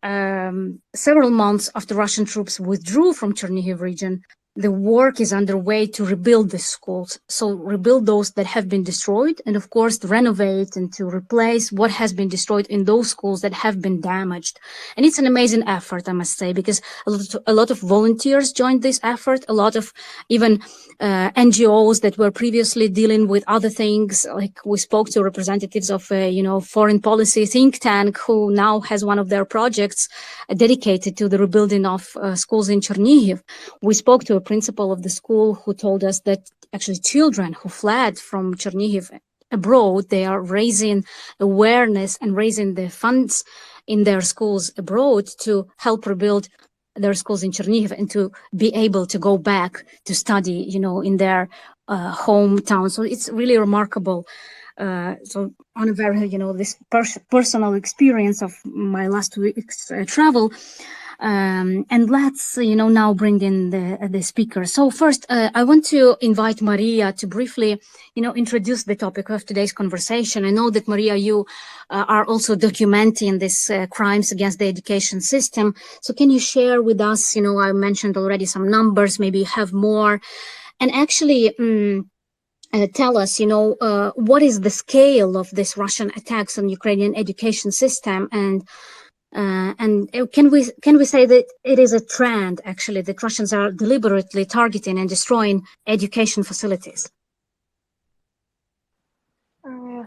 several months after Russian troops withdrew from Chernihiv region, the work is underway to rebuild the schools. So rebuild those that have been destroyed, and of course to renovate and to replace what has been destroyed in those schools that have been damaged. And it's an amazing effort, I must say, because a lot of volunteers joined this effort, a lot of even NGOs that were previously dealing with other things. Like we spoke to representatives of a foreign policy think tank who now has one of their projects dedicated to the rebuilding of schools in Chernihiv. We spoke to a principal of the school who told us that actually children who fled from Chernihiv abroad, they are raising awareness and raising the funds in their schools abroad to help rebuild their schools in Chernihiv and to be able to go back to study, in their hometown. So it's really remarkable. So on a very, this personal experience of my last week's travel. And let's, now bring in the speaker. So first, I want to invite Maria to briefly, introduce the topic of today's conversation. I know that, Maria, you are also documenting these crimes against the education system. So can you share with us, I mentioned already some numbers, maybe you have more, and actually tell us, what is the scale of this Russian attacks on Ukrainian education system, and can we say that it is a trend, actually, that Russians are deliberately targeting and destroying education facilities?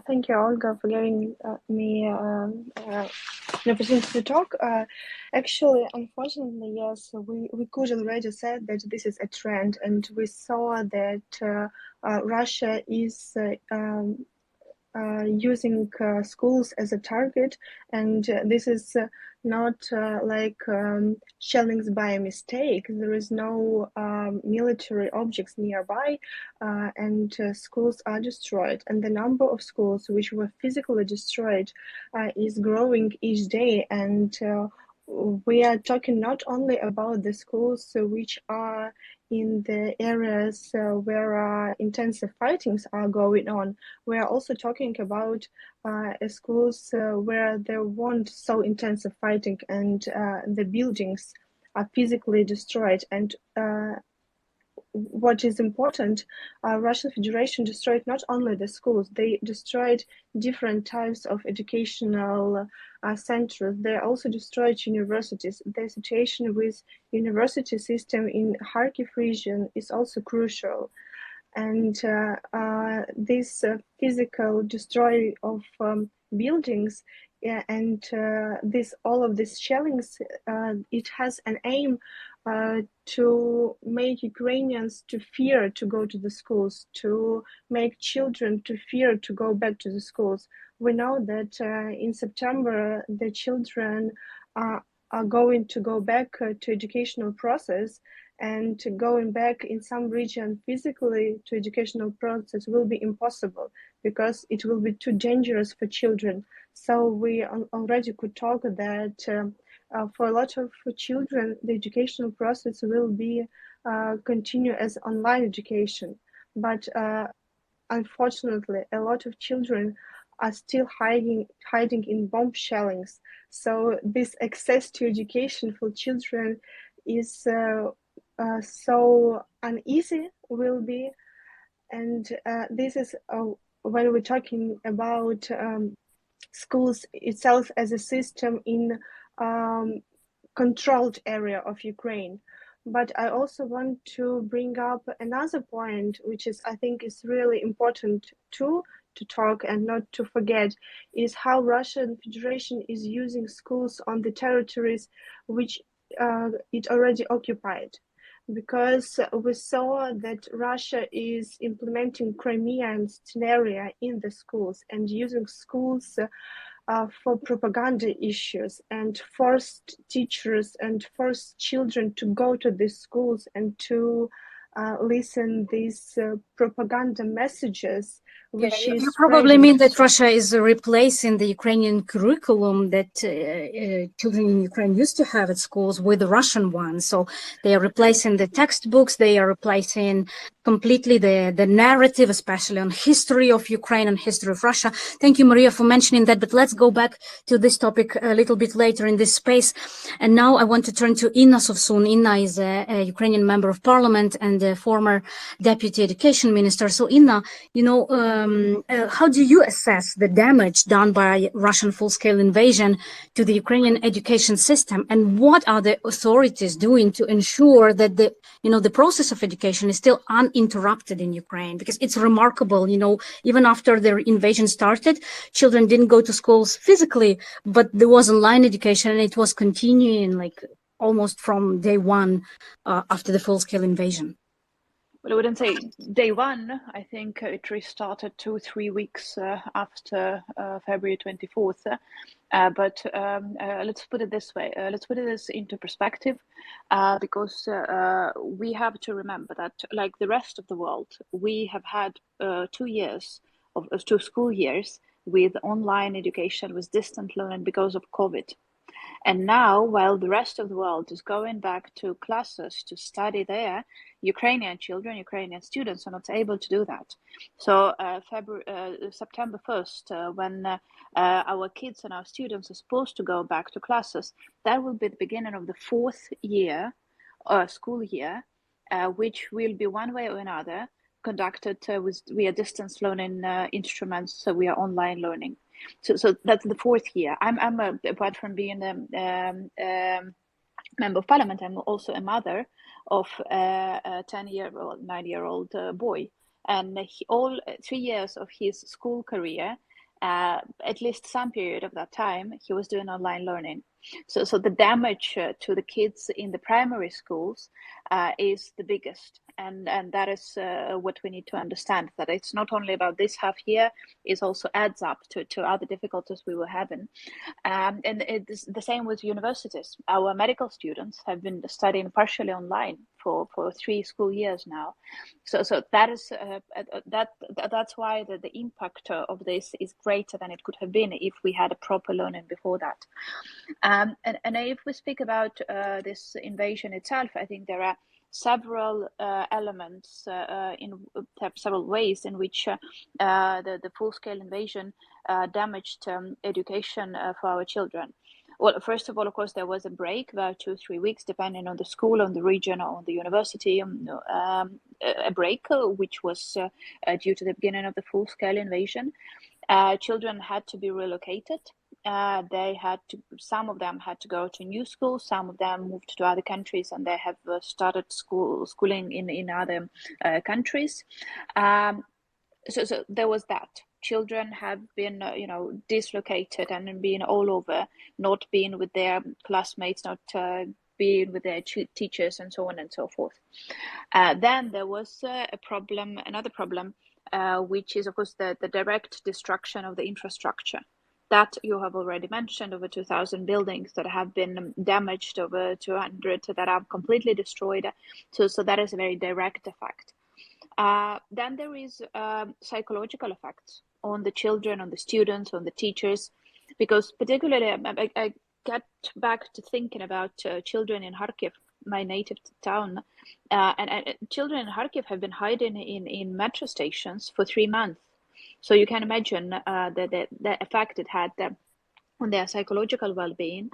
Thank you, Olga, for giving me an opportunity to talk. Actually, unfortunately, yes, we could already say that this is a trend, and we saw that Russia is using schools as a target, and this is not like shellings by a mistake. There is no military objects nearby, and schools are destroyed, and the number of schools which were physically destroyed is growing each day. And we are talking not only about the schools which are in the areas where intensive fightings are going on. We are also talking about schools where there weren't so intensive fighting, and the buildings are physically destroyed. And what is important, Russian Federation destroyed not only the schools, they destroyed different types of educational centers. They also destroyed universities. The situation with university system in Kharkiv region is also crucial. And this physical destroy of buildings, and all of these shellings, it has an aim to make Ukrainians to fear to go to the schools, to make children to fear to go back to the schools. We know that in September the children are going to go back to educational process, and going back in some region physically to educational process will be impossible because it will be too dangerous for children. So we already could talk that for a lot of children, the educational process will be continue as online education. But unfortunately, a lot of children are still hiding in bomb shellings. So this access to education for children is so uneasy will be. And this is when we're talking about schools itself as a system in controlled area of Ukraine. But I also want to bring up another point, which is, I think, is really important too, to talk and not to forget, is how Russian Federation is using schools on the territories which it already occupied. Because we saw that Russia is implementing Crimean scenario in the schools and using schools for propaganda issues, and forced teachers and forced children to go to these schools and to listen these propaganda messages Yeah, which you is probably spreading. mean that Russia is replacing the Ukrainian curriculum that children in Ukraine used to have at schools with the Russian one. So they are replacing the textbooks. They are replacing completely the narrative, especially on history of Ukraine and history of Russia. Thank you, Maria, for mentioning that. But let's go back to this topic a little bit later in this space. And now I want to turn to Inna Sovsun. Inna is a Ukrainian member of parliament and a former deputy education minister. So Inna, how do you assess the damage done by Russian full-scale invasion to the Ukrainian education system, and what are the authorities doing to ensure that the process of education is still uninterrupted in Ukraine? Because it's remarkable, even after the invasion started, children didn't go to schools physically, but there was online education, and it was continuing like almost from day one after the full-scale invasion. Well, I wouldn't say day one. I think it restarted 2-3 weeks after February 24th. But let's put it this way. Let's put this into perspective, because we have to remember that, like the rest of the world, we have had 2 years of 2 school years with online education, with distant learning because of COVID. And now, while the rest of the world is going back to classes to study there, Ukrainian children, Ukrainian students are not able to do that. So September 1st, when our kids and our students are supposed to go back to classes, that will be the beginning of the fourth year, school year, which will be one way or another conducted via distance learning instruments, so we are online learning. So that's the fourth year. I'm apart from being a member of parliament, I'm also a mother of a 10-year-old, 9-year-old boy, and all 3 years of his school career, at least some period of that time, he was doing online learning. So the damage to the kids in the primary schools is the biggest, and that is what we need to understand, that it's not only about this half year, it also adds up to other difficulties we were having. And it's the same with universities. Our medical students have been studying partially online for 3 school years now. So that is that's why the impact of this is greater than it could have been if we had a proper learning before that. And if we speak about this invasion itself, I think there are several elements in several ways in which the full-scale invasion damaged education for our children. Well, first of all, of course, there was a break, about 2-3 weeks, depending on the school, on the region, or on the university, a break which was due to the beginning of the full-scale invasion. Children had to be relocated. Some of them had to go to new schools, some of them moved to other countries, and they have started schooling in other countries. So there was that. Children have been, dislocated and been all over, not being with their classmates, not being with their teachers, and so on and so forth. Then there was another problem, which is, of course, the direct destruction of the infrastructure. That you have already mentioned, over 2,000 buildings that have been damaged, over 200 that are completely destroyed. So that is a very direct effect. Then there is psychological effects on the children, on the students, on the teachers, because particularly I get back to thinking about children in Kharkiv, my native town, and children in Kharkiv have been hiding in metro stations for 3 months. So you can imagine the effect it had on their psychological well-being,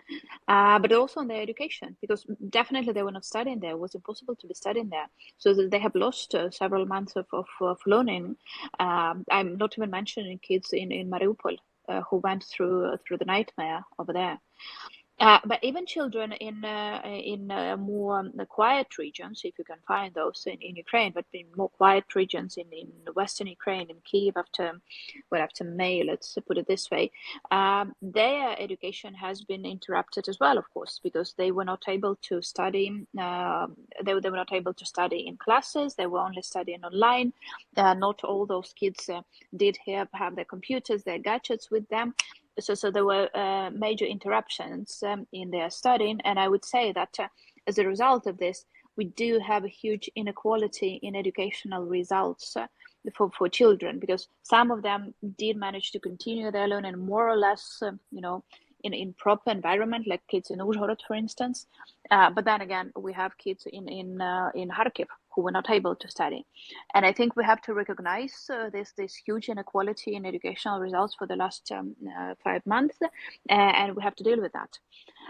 but also on their education, because definitely they were not studying there. It was impossible to be studying there. So they have lost several months of learning. I'm not even mentioning kids in Mariupol who went through the nightmare over there. But even children in more quiet regions, if you can find those in Ukraine, but in more quiet regions in Western Ukraine, in Kiev after May, let's put it this way, their education has been interrupted as well, of course, because they were not able to study. They were not able to study in classes. They were only studying online. Not all those kids did have their computers, their gadgets with them. So there were major interruptions in their studying, and I would say that as a result of this, we do have a huge inequality in educational results for children, because some of them did manage to continue their learning more or less, in proper environment, like kids in Uzhhorod, for instance. But then again, we have kids in Kharkiv who were not able to study, and I think we have to recognize this huge inequality in educational results for the last 5 months, and we have to deal with that.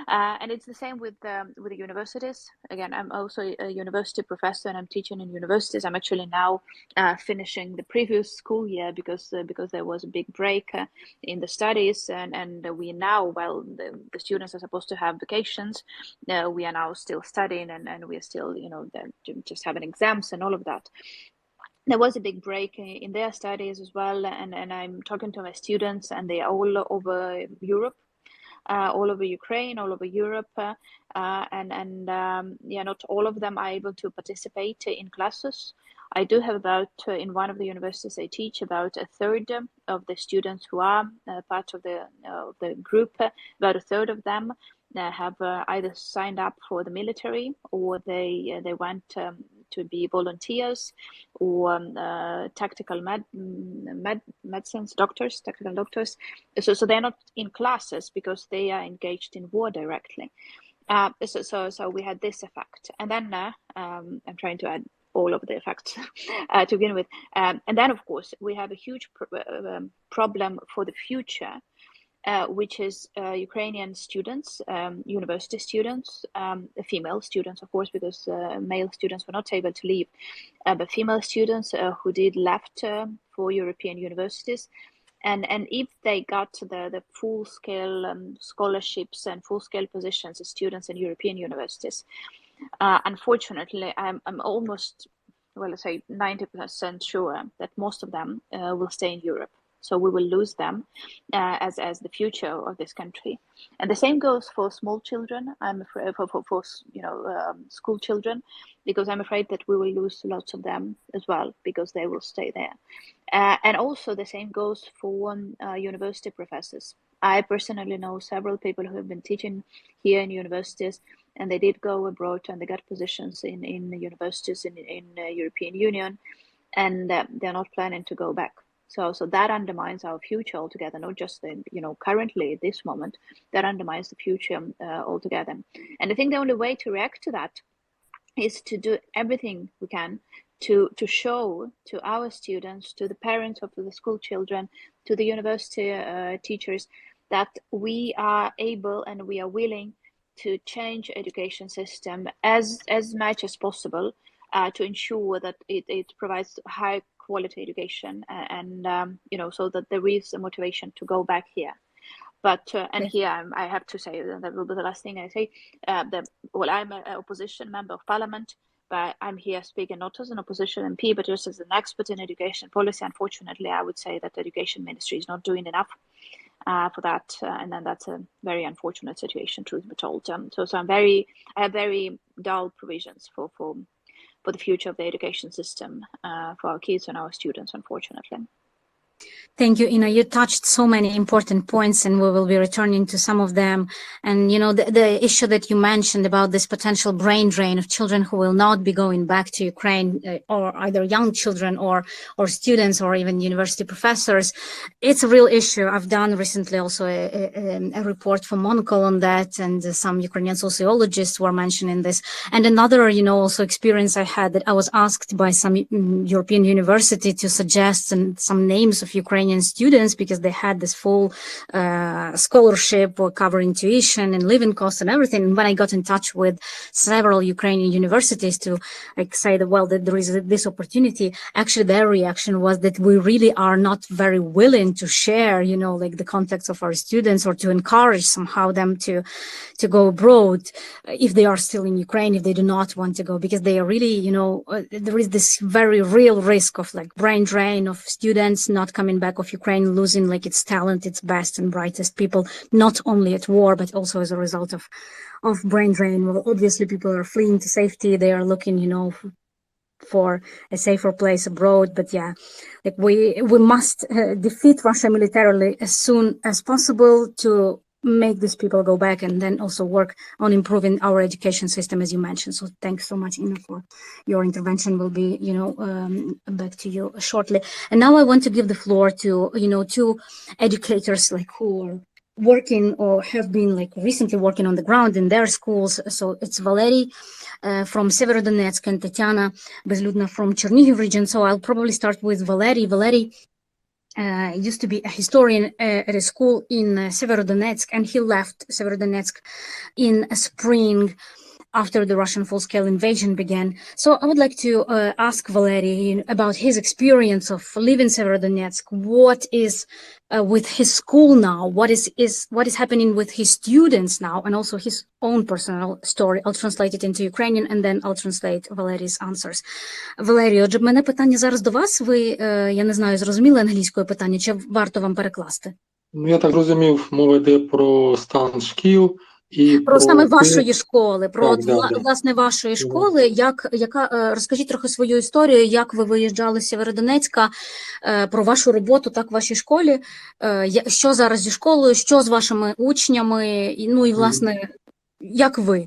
And it's the same with the universities. Again, I'm also a university professor, and I'm teaching in universities. I'm actually now finishing the previous school year because there was a big break in the studies, and we now, while the students are supposed to have vacations, we are now still studying, and we are still just having exams and all of that. There was a big break in their studies as well, and I'm talking to my students, and they are all over Europe. All over Ukraine, all over Europe, and not all of them are able to participate in classes. I do have about, in one of the universities I teach, about a third of the students who are part of the group. About a third of them have either signed up for the military, or they went to be volunteers, or tactical medicines doctors, tactical doctors. So they're not in classes because they are engaged in war directly. So we had this effect, and then I'm trying to add all of the effects to begin with, and then of course we have a huge problem for the future. Which is Ukrainian students, university students, female students, of course, because male students were not able to leave, but female students who did left for European universities. And if they got the full-scale scholarships and full-scale positions as students in European universities, unfortunately, I'm almost, well, let's say 90% sure that most of them will stay in Europe. So we will lose them as the future of this country, and the same goes for small children. I'm afraid for school children, because I'm afraid that we will lose lots of them as well, because they will stay there. And also the same goes for university professors. I personally know several people who have been teaching here in universities, and they did go abroad and they got positions in universities in European Union, and they're not planning to go back. So that undermines our future altogether, not just currently at this moment, that undermines the future altogether. And I think the only way to react to that is to do everything we can to show to our students, to the parents of the school children, to the university teachers, that we are able and we are willing to change education system as much as possible to ensure that it provides high quality education, and so that there is a motivation to go back here. But and here I have to say that will be the last thing I say. I'm an opposition member of parliament, but I'm here speaking not as an opposition MP, but just as an expert in education policy. Unfortunately, I would say that the education ministry is not doing enough for that, and then that's a very unfortunate situation, truth be told. So I have very dull provisions for the future of the education system for our kids and our students, unfortunately. Thank you, Ina. You touched so many important points, and we will be returning to some of them. And, the issue that you mentioned about this potential brain drain of children who will not be going back to Ukraine, or either young children or students or even university professors, it's a real issue. I've done recently also a report for Monocle on that, and some Ukrainian sociologists were mentioning this. And another, also experience I had, that I was asked by some European university to suggest some names of Ukrainian students, because they had this full scholarship or covering tuition and living costs and everything. And when I got in touch with several Ukrainian universities to say that there is this opportunity, actually their reaction was that we really are not very willing to share, the contacts of our students, or to encourage somehow them to go abroad if they are still in Ukraine, if they do not want to go, because they are really, there is this very real risk of brain drain of students not coming back, of Ukraine losing its talent, its best and brightest people, not only at war, but also as a result of brain drain. Well, obviously people are fleeing to safety. They are looking, for a safer place abroad. But yeah, we must defeat Russia militarily as soon as possible to make these people go back and then also work on improving our education system, as you mentioned. So thanks so much, Ina, for your intervention. Will be, back to you shortly. And now I want to give the floor to, two educators like who are working or have been like recently working on the ground in their schools. So it's Valery from Severodonetsk and Tatiana Bezludna from Chernihiv region. So I'll probably start with Valery. Valery used to be a historian at a school in Severodonetsk, and he left Severodonetsk in spring after the Russian full-scale invasion began. So I would like to ask Valery about his experience of living Severodonetsk. What is with his school now? What is happening with his students now, and also his own personal story. I'll translate it into Ukrainian, and then I'll translate Valery's answers. Валерію, отже, в мене питання зараз до вас. Ви, я не знаю, зрозуміли англійською питання, чи варто вам перекласти? Ну, я так зрозумів, мова йде про стан шкіл і Про саме вашої школи, про власне вашої Мгм. школи. Розкажіть трохи свою історію, як ви виїжджали з Сєвєродонецька, про вашу роботу так в вашій школі, що зараз зі школою, що з вашими учнями, ну і власне, як ви?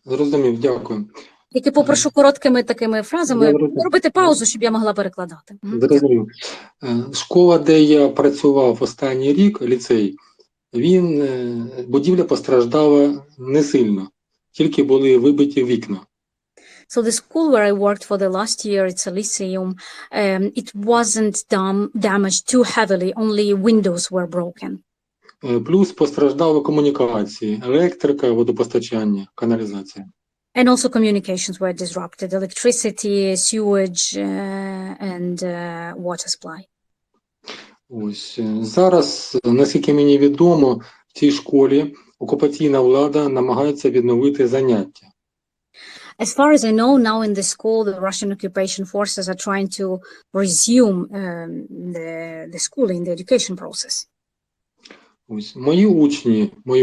Зрозумів, дякую. Тільки попрошу короткими такими фразами Добре. робити паузу, щоб я могла перекладати. Мгм. Зрозумів. Школа, де я працював останній рік, ліцей, будівля постраждала не сильно, тільки були вибиті вікна. So the school where I worked for the last year, it's a lyceum, it wasn't damaged too heavily, only windows were broken. Плюс постраждали комунікації, електрика, водопостачання, каналізація. And also communications were disrupted, electricity, sewage, and water supply. Ось зараз, наскільки мені відомо, в цій школі окупаційна влада намагається відновити заняття. As far as I know, now in the school, the Russian occupation forces are trying to resume the schooling, the education process. Ось мої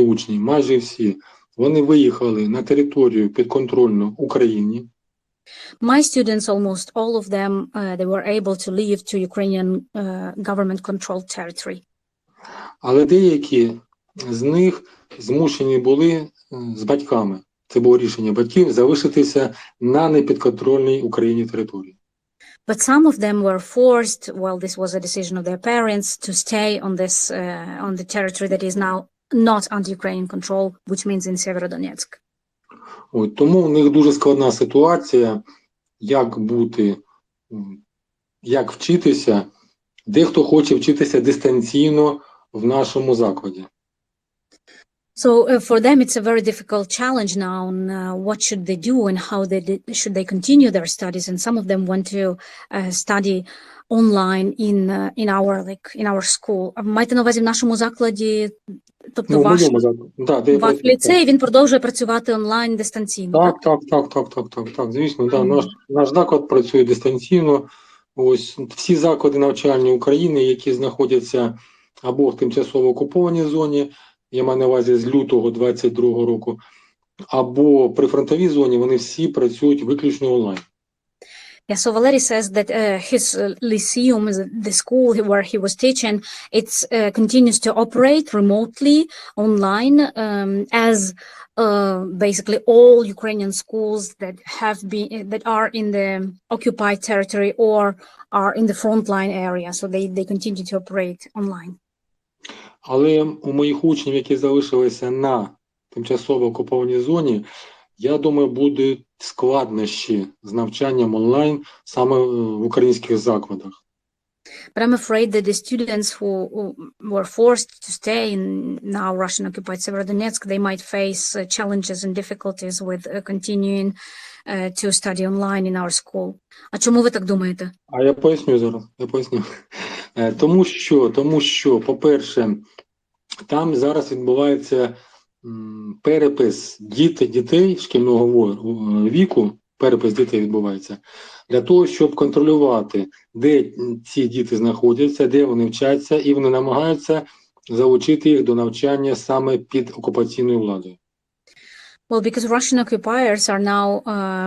учні, майже всі, вони виїхали на територію підконтрольну Україні. My students, almost all of them, they were able to leave to Ukrainian government-controlled territory. Але деякі з них змушені були з батьками, це було рішення батьків, залишитися на непідконтрольній Україні території. But some of them were forced, well, this was a decision of their parents, to stay on this, on the territory that is now not under Ukrainian control, which means in Severodonetsk. От, тому у них дуже складна ситуація, як бути, як вчитися. Дехто хоче вчитися дистанційно в нашому закладі. So for them, it's a very difficult challenge now on what should they do and how should they continue their studies. And some of them want to study online in our school. Маєте на увазі в нашому закладі, тобто ваш ліцей, він продовжує працювати онлайн дистанційно? Так, звісно, наш заклад працює дистанційно. Ось всі заклади навчальні України, які знаходяться або в тимчасово окупованій зоні, я маю на увазі з лютого 22-го року, або при фронтовій зоні, вони всі працюють виключно онлайн. Yeah, so Valery says that his lyceum, the school where he was teaching, it continues to operate remotely online, as basically all Ukrainian schools that are in the occupied territory or are in the frontline area. So they continue to operate online. Але у моїх учнів, які залишилися на тимчасово окупованій зоні, я думаю, будуть складнощі з навчанням онлайн саме в українських закладах. But I'm afraid that the students who were forced to stay in now Russian-occupied Severodonetsk, they might face challenges and difficulties with continuing to study online in our school. А чому ви так думаєте? А я поясню зараз, Тому що, по-перше, там зараз відбувається перепис дітей шкільного віку, перепис дітей відбувається, для того, щоб контролювати, де ці діти знаходяться, де вони вчаться, і вони намагаються залучити їх до навчання саме під окупаційною владою. Well, because Russian occupiers are now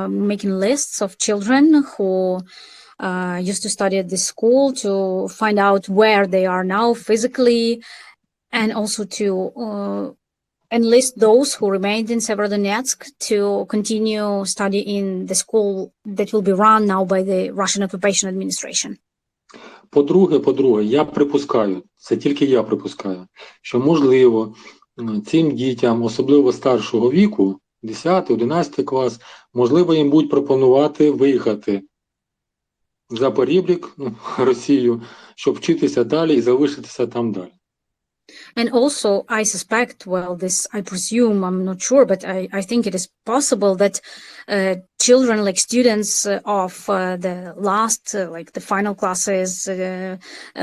making lists of children who used to study at this school to find out where they are now physically and also to enlist those who remained in Severodonetsk to continue study in the school that will be run now by the Russian Occupation Administration. По-друге, я припускаю, це тільки я припускаю, що можливо цим дітям, особливо старшого віку, 10-11 клас, можливо їм будуть пропонувати виїхати за порібрік, Росію, щоб вчитися далі і залишитися там далі. And also, I suspect, well, this, I presume, I'm not sure, but I think it is possible that children, like students of the last, like the final classes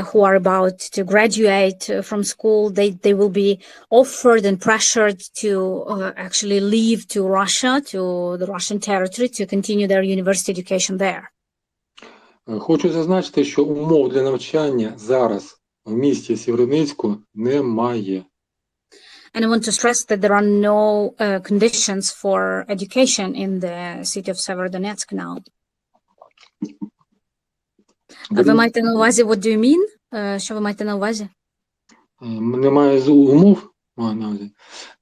who are about to graduate from school, they will be offered and pressured to actually leave to Russia, to the Russian territory, to continue their university education there. Хочу зазначити, що умов для навчання зараз в місті Сєвєродонецьку немає. And I want to stress that there are no conditions for education in the city of Severodonetsk now. Ви маєте на увазі, what do you mean? Що ви маєте на увазі? Немає умов?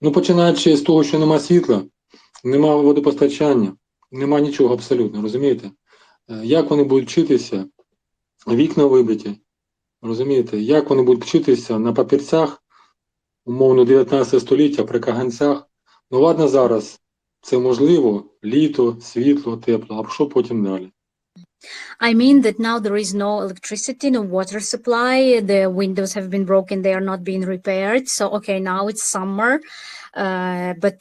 Ну, починаючи з того, що немає світла, немає водопостачання, немає нічого абсолютно, розумієте? Як вони будуть вчитися? Вікна вибиті, розумієте? Як вони будуть вчитися на папірцях, умовно 19 століття, при каганцях? Ну, ладно, зараз це можливо, літо, світло, тепло, а що потім далі? I mean that now there is no electricity, no water supply, the windows have been broken, they are not being repaired. So, okay, now it's summer, but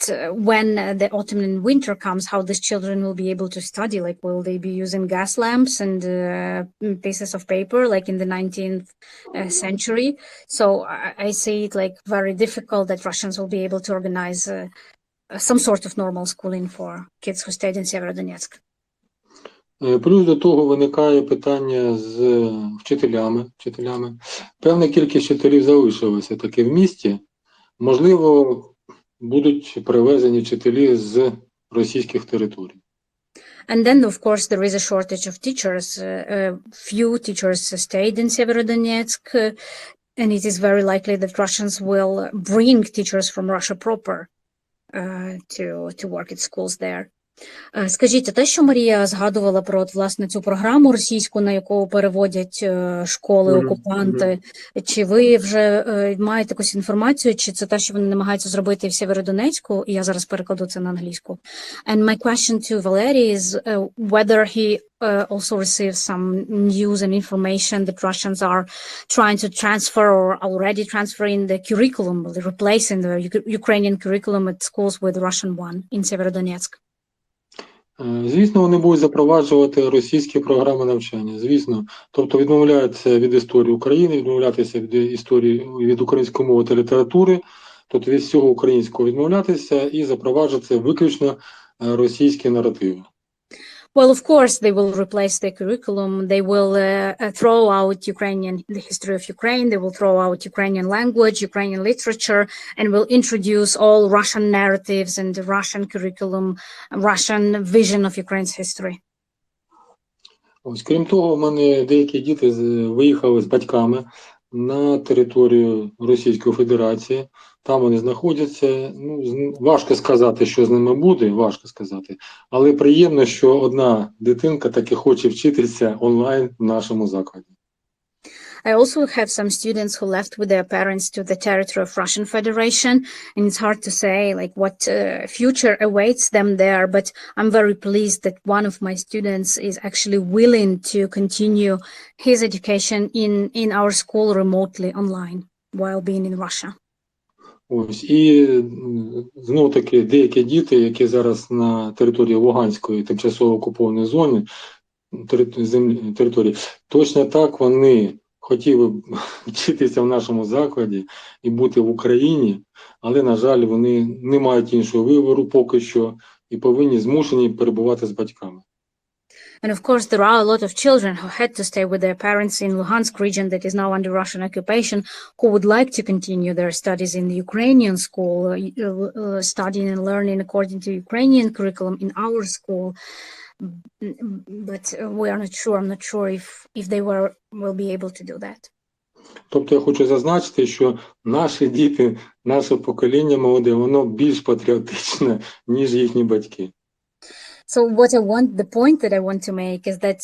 when the autumn and winter comes, how these children will be able to study? Like, will they be using gas lamps and pieces of paper like in the 19th century? So I see it like very difficult that Russians will be able to organize some sort of normal schooling for kids who stayed in Severodonetsk. Плюс до того виникає питання з вчителями. Певна кількість вчителів залишилася таки в місті. Можливо, будуть привезені вчителі з російських територій. And then, of course, there is a shortage of teachers. Few teachers stayed in Severodonetsk, and it is very likely that Russians will bring teachers from Russia proper to work at schools there. Скажіть, те, що Марія згадувала про, власне, цю програму російську, на яку переводять школи окупанти, чи ви вже маєте якусь інформацію, чи це те, що вони намагаються зробити в Сєвєродонецьку? І я зараз перекладу це на англійську. And my question to Valery is whether he also receives some news and information that Russians are trying to transfer or already transferring the curriculum, replacing the Ukrainian curriculum at schools with the Russian one in Severodonetsk. Звісно, вони будуть запроваджувати російські програми навчання, звісно. Тобто відмовляються від історії України, відмовлятися від історії, від української мови та літератури, тобто від всього українського відмовлятися і запроваджувати виключно російські наративи. Well, of course, they will replace the curriculum. They will throw out the history of Ukraine. They will throw out Ukrainian language, Ukrainian literature, and will introduce all Russian narratives and the Russian curriculum, Russian vision of Ukraine's history. Ось, крім того, в мене деякі діти виїхали з батьками на територію Російської Федерації. Там вони знаходяться. Ну, важко сказати, що з ними буде, важко сказати. Але приємно, що одна дитинка таки хоче вчитися онлайн в нашому закладі. I also have some students who left with their parents to the territory of Russian Federation, and it's hard to say like what future awaits them there, but I'm very pleased that one of my students is actually willing to continue his education in our school remotely online while being in Russia. Ось, і знов-таки деякі діти, які зараз на території Луганської тимчасово окупованої зони, території, точно так вони хотіли вчитися в нашому закладі і бути в Україні, але, на жаль, вони не мають іншого вибору поки що і повинні змушені перебувати з батьками. And of course, there are a lot of children who had to stay with their parents in Luhansk region that is now under Russian occupation, who would like to continue their studies in the Ukrainian school, studying and learning according to Ukrainian curriculum in our school. But we are not sure. I'm not sure if they will be able to do that. Тобто я хочу зазначити, що наші діти, наше покоління молоде, воно більш патріотичне, ніж їхні батьки. So the point that I want to make is that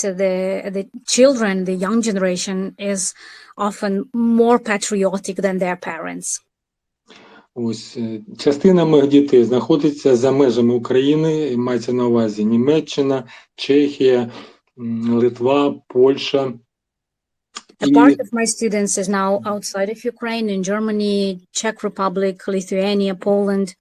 the children, the young generation, is often more patriotic than their parents. Ось частина моїх дітей знаходиться за межами України, мається на увазі Німеччина, Чехія, Литва, Польща. A part of my students is now outside of Ukraine, in Germany, Czech Republic, Lithuania, Poland.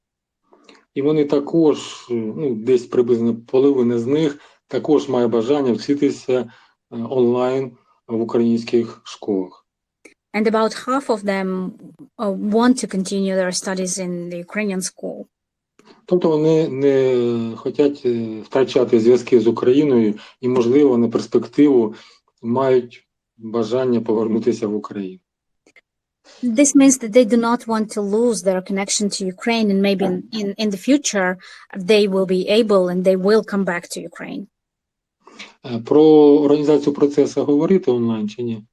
І вони також, десь приблизно половина з них, також має бажання вчитися онлайн в українських школах. And about half of them want to continue their studies in the Ukrainian school. Тобто вони не хочуть втрачати зв'язки з Україною і, можливо, на перспективу мають бажання повернутися в Україну. This means that they do not want to lose their connection to Ukraine, and maybe in the future they will be able and they will come back to Ukraine. Про організацію процесу говорити онлайн чи ні?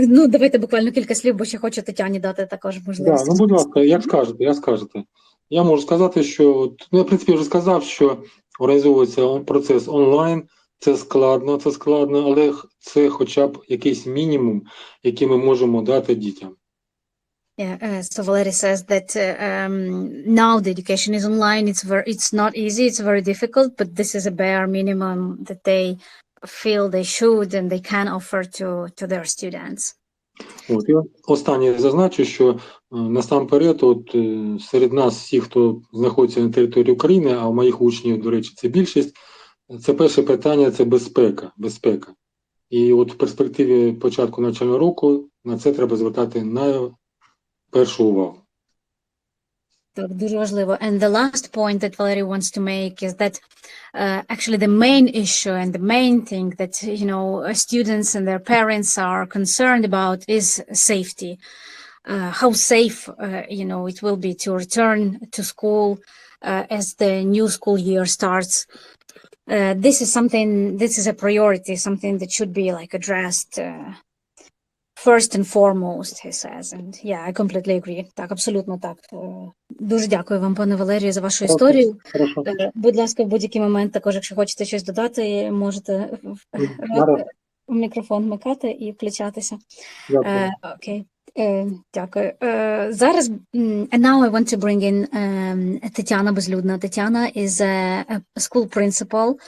Ну, давайте буквально кілька слів, бо ще хочу Тетяні дати також можливість. Так, будь ласка, як скажете. Я можу сказати, що, я, в принципі, вже сказав, що організовується процес онлайн, це складно, але це хоча б якийсь мінімум, який ми можемо дати дітям. Yeah, so Valery says that now the education is online. It's not easy. It's very difficult, but this is a bare minimum that they feel they should and they can offer to their students. От, і останнє зазначу, що насамперед, серед нас всіх, хто знаходиться на території України, а у моїх учнів, до речі, це більшість, це перше питання – це безпека. І от в перспективі початку навчального року на це треба звертати найпершу увагу. Так, дуже важливо. And the last point that Valery wants to make is that actually the main issue and the main thing that, students and their parents are concerned about is safety. How safe, it will be to return to school as the new school year starts. This is a priority, something that should be addressed first and foremost, he says. And yeah, I completely agree. Так, абсолютно так. Дуже дякую вам, пане Валерію, за вашу історію. Хорошо. Будь ласка, в будь-який момент, також, якщо хочете щось додати, можете в мікрофон вмикати і включатися. Дякую. Окей. Дякую. Зараз, and now I want to bring in Tetiana Bezludna. Tetiana is a school principal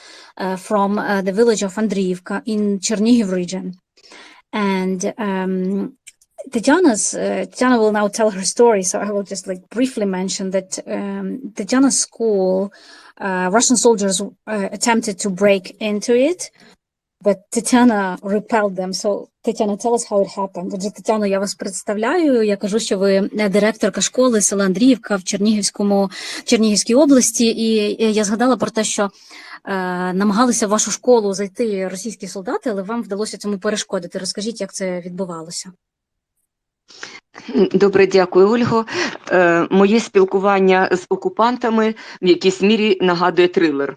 from the village of Andriivka in Chernihiv region. And Tetiana will now tell her story, so I will just briefly mention that Tetiana's school, Russian soldiers attempted to break into it, but Tetiana repelled them. So Tetiana, tell us how it happened. Отже, Тетяно, я вас представляю. Я кажу, що ви директорка школи села Андріївка в Чернігівській області, і я згадала про те, що намагалися в вашу школу зайти російські солдати, але вам вдалося цьому перешкодити. Розкажіть, як це відбувалося? Добре, дякую, Ольго. Моє спілкування з окупантами в якійсь мірі нагадує трилер.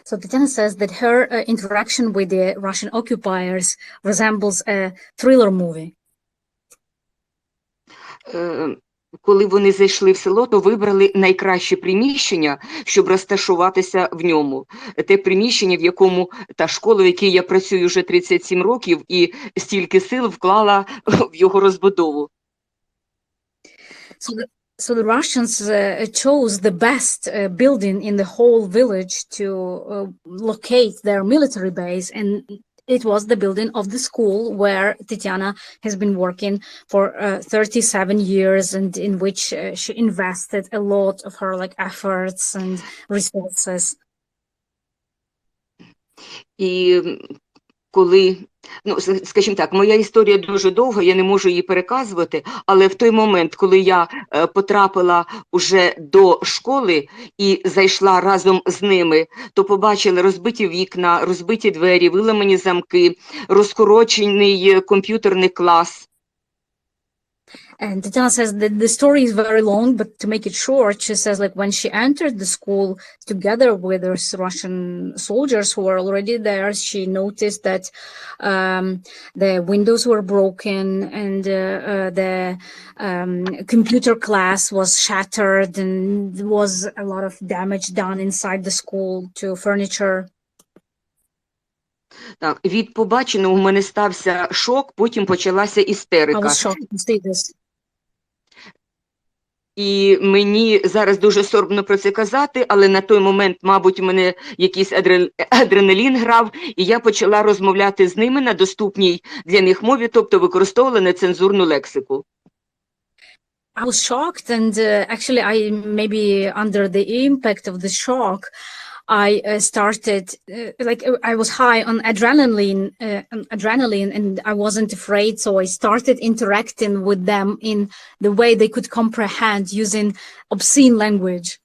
So Tatiana says that her interaction with the Russian occupiers resembles a thriller movie. Коли вони зайшли в село, то вибрали найкраще приміщення, щоб розташуватися в ньому. Те приміщення, в якому та школа, в якій я працюю вже 37 років, і стільки сил вклала в його розбудову. So the Russians chose the best building in the whole village to locate their military base, and it was the building of the school where Tetiana has been working for 37 years, and in which she invested a lot of her efforts and resources. І коли, скажімо так, моя історія дуже довга, я не можу її переказувати, але в той момент, коли я потрапила уже до школи і зайшла разом з ними, то побачили розбиті вікна, розбиті двері, виламані замки, розкорочений комп'ютерний клас. And Tatiana says that the story is very long, but to make it short, she says like when she entered the school together with those Russian soldiers who were already there, she noticed that the windows were broken and the computer class was shattered and there was a lot of damage done inside the school to furniture. Так, від побаченого в мене стався шок, потім почалася I істерика. was shocked to see this. І мені зараз дуже соромно про це казати, але на той момент, мабуть, у мене якийсь адреналін грав, і я почала розмовляти з ними на доступній для них мові, тобто використовувала нецензурну лексику. I was shocked, and actually, I maybe under the impact of the shock, I started like I was high on adrenaline, and I wasn't afraid. So I started interacting with them in the way they could comprehend using obscene language.